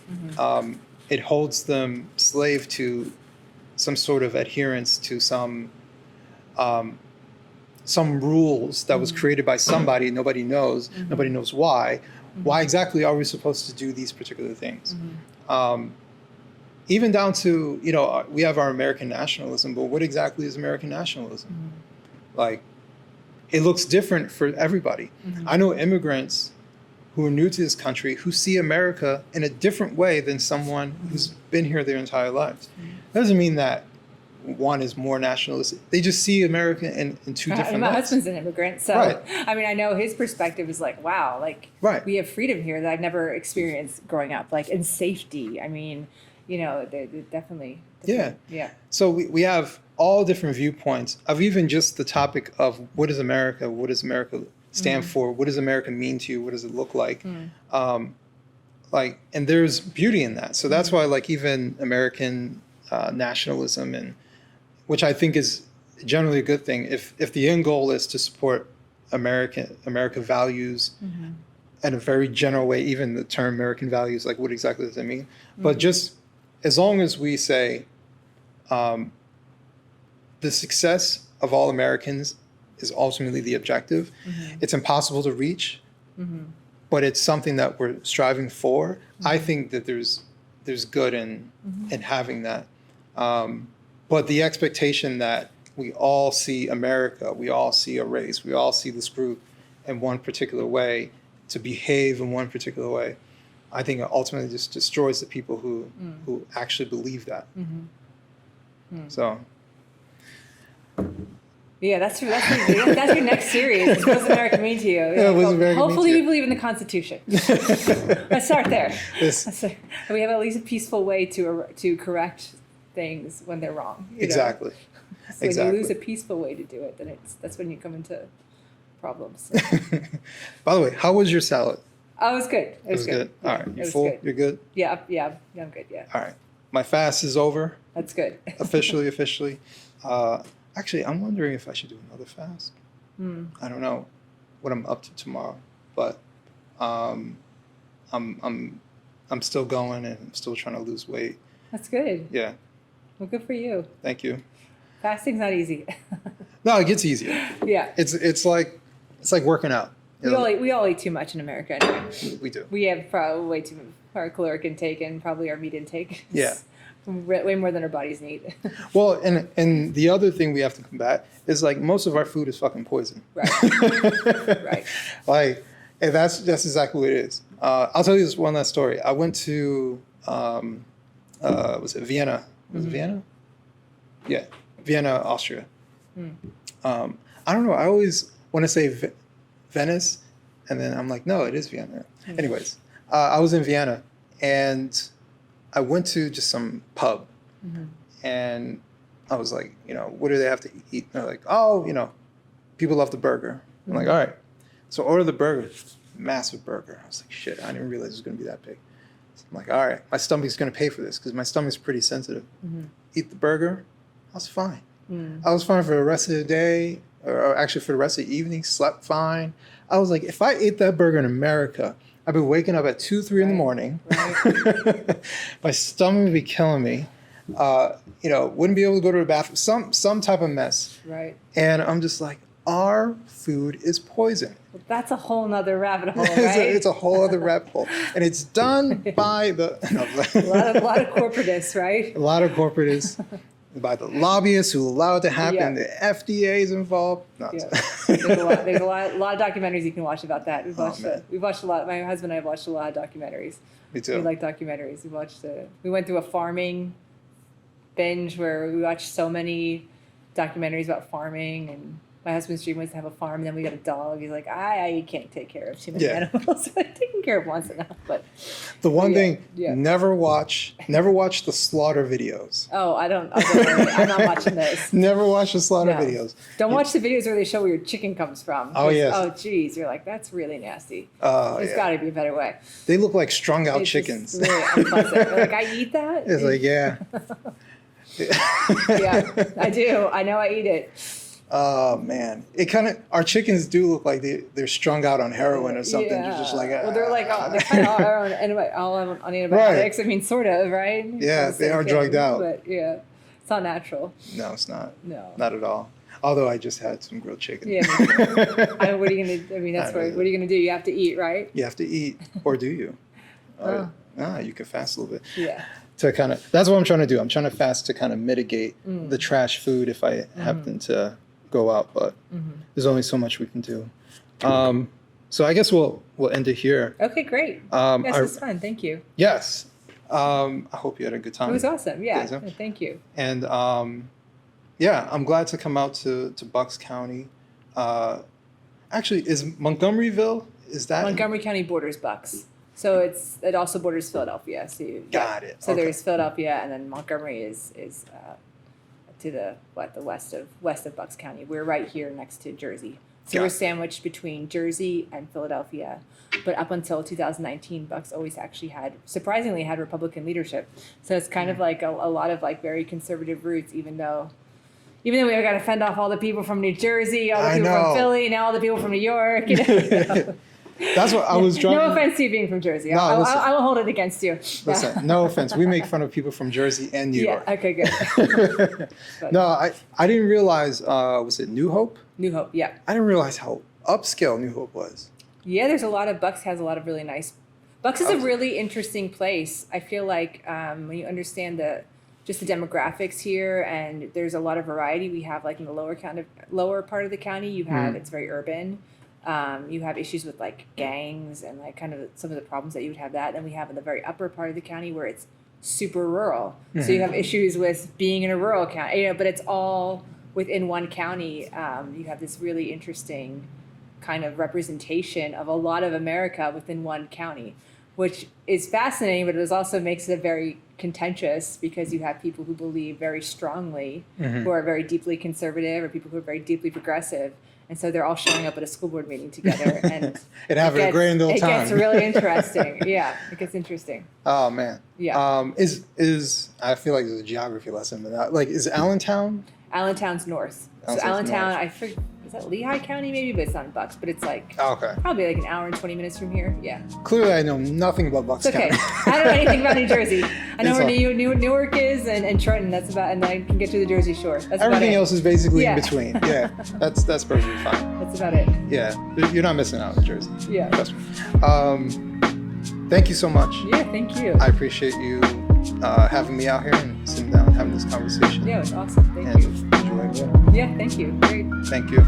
It holds them slave to some sort of adherence to some rules that was created by somebody. Nobody knows why. Why exactly are we supposed to do these particular things? Even down to, you know, we have our American nationalism, but what exactly is American nationalism? Like, it looks different for everybody. I know immigrants who are new to this country who see America in a different way than someone who's been here their entire lives. That doesn't mean that one is more nationalistic. They just see America in two different my lights. husband's an immigrant, so I mean, I know his perspective is like, wow, like we have freedom here that I've never experienced growing up, like in safety. I mean, you know, they're definitely. Yeah. So we have all different viewpoints of even just the topic of what is America? What does America stand for? What does America mean to you? What does it look like? Like, and there's beauty in that. So that's why, like, even American nationalism, and which I think is generally a good thing. If the end goal is to support American values in a very general way, even the term American values, like, what exactly does that mean? But just as long as we say the success of all Americans is ultimately the objective, it's impossible to reach, but it's something that we're striving for. I think that there's good in having that. But the expectation that we all see America, we all see a race, we all see this group in one particular way, to behave in one particular way, I think it ultimately just destroys the people who actually believe that. So. Yeah, that's your next series. What does America mean to you? Yeah, what does America mean hopefully to you? you believe in the Constitution. Let's start there. We have at least a peaceful way to correct things when they're wrong. Exactly. So when you lose a peaceful way to do it, then that's when you come into problems. By the way, how was your salad? Oh, it was good. It was good. Yeah, all right, you full? Good. You're good? Yeah, I'm good. Yeah. All right, my fast is over. That's good. officially. Actually, I'm wondering if I should do another fast. I don't know what I'm up to tomorrow, but I'm still going and I'm still trying to lose weight. That's good. Yeah. Well, good for you. Thank you. Fasting's not easy. No, it gets easier. Yeah. It's like working out. We all eat too much in America. Anyway. We do. We have probably way too much our caloric intake and probably our meat intake. Yeah. Way more than our bodies need. Well, and the other thing we have to combat is like most of our food is fucking poison. Right. Right. Like, and that's exactly what it is. I'll tell you this one last story. I went to was it Vienna? Was it Vienna? Yeah, Vienna, Austria. I don't know. I always want to say Venice, and then I'm like, no, it is Vienna. Anyways, I was in Vienna, and I went to just some pub, and I was like, what do they have to eat? And they're like, oh, people love the burger. I'm like, all right. So order the burger, massive burger. I was like, shit, I didn't realize it was going to be that big. So I'm like, all right, my stomach's going to pay for this because my stomach's pretty sensitive. Eat the burger, I was fine. I was fine for the rest of the day, or actually for the rest of the evening, slept fine. I was like, if I ate that burger in America, I'd be waking up at 2, 3 in the morning. Right. My stomach would be killing me. Wouldn't be able to go to the bathroom. Some type of mess. Right. And I'm just like, our food is poison. Well, that's a whole nother rabbit hole, right? It's a whole other rabbit hole. And it's done by the... a lot of corporatists, right? A lot of corporatists. By the lobbyists who allow it to happen. The FDA is involved. No, yeah. There's a lot of documentaries you can watch about that. We've watched a lot. My husband and I have watched a lot of documentaries. Me too. We like documentaries. We went through a farming binge where we watched so many documentaries about farming, and my husband's dream was to have a farm, and then we got a dog. He's like, I can't take care of too many animals. Taking care of once enough, but the one thing, never watch the slaughter videos. Oh, I'm not watching those. Never watch the slaughter videos. Don't watch the videos where they show where your chicken comes from. Oh yes. Oh geez, you're like, that's really nasty. There's got to be a better way. They look like strung out chickens. It's really unpleasant. Like, I eat that. It's like yeah. Yeah, I do. I know I eat it. Oh man, our chickens do look like they're strung out on heroin or something. Yeah. They're just like well, they're like they're kind of all on antibiotics. Right. I mean, sort of, right? Yeah, they are drugged out. But yeah, it's not natural. No, it's not. No, not at all. Although I just had some grilled chicken. Yeah. What are you gonna? I mean, what are you gonna do? You have to eat, right? You have to eat, or do you? You could fast a little bit. Yeah. That's what I'm trying to do. I'm trying to fast to kind of mitigate the trash food if I happen to go out, but there's only so much we can do. So I guess we'll end it here. Okay, great. Yes, it was fun. Thank you. Yes. I hope you had a good time. It was awesome. Yeah. Thank you. And I'm glad to come out to Bucks County. Actually, is Montgomeryville? Is that Montgomery County borders Bucks? So it also borders Philadelphia. So got it. So there's Philadelphia, and then Montgomery is to the west of Bucks County. We're right here next to Jersey. So we're sandwiched between Jersey and Philadelphia. But up until 2019, Bucks always actually surprisingly had Republican leadership. So it's kind of like a lot of like very conservative roots, even though we got to fend off all the people from New Jersey, all the people from Philly, now all the people from New York. That's what I was trying. No offense to you being from Jersey. No, I will hold it against you. Listen, no offense. We make fun of people from Jersey and New York. Okay, good. No, I didn't realize. Was it New Hope? New Hope, yeah. I didn't realize how upscale New Hope was. Yeah, Bucks has a lot of really nice. Bucks is a really interesting place. I feel like when you understand the demographics here, and there's a lot of variety. We have like in the lower part of the county, it's very urban. You have issues with like gangs and like kind of some of the problems that you would have that. Then we have in the very upper part of the county where it's super rural. So you have issues with being in a rural county, but it's all within one county. You have this really interesting kind of representation of a lot of America within one county, which is fascinating, but it also makes it very contentious because you have people who believe very strongly, who are very deeply conservative, or people who are very deeply progressive. And so they're all showing up at a school board meeting together, and having a grand old time. It gets really interesting. Yeah, it gets interesting. Oh man. Yeah. Is I feel like there's a geography lesson, but like, is Allentown? Allentown's north. So Allentown, I forget, is that Lehigh County maybe, but it's not in Bucks. But it's like probably like an hour and 20 minutes from here. Yeah. Clearly, I know nothing about Bucks County. I don't know anything about New Jersey. I know where Newark is and Trenton. That's about, and I can get to the Jersey Shore. That's everything about else is basically in between. Yeah, that's perfectly fine. That's about it. Yeah, you're not missing out on Jersey. Yeah. Trust me. Thank you so much. Yeah, thank you. I appreciate you having me out here and sitting down and having this conversation. Yeah, it was awesome. Thank you. Enjoyed it. Yeah, thank you. Great. Thank you.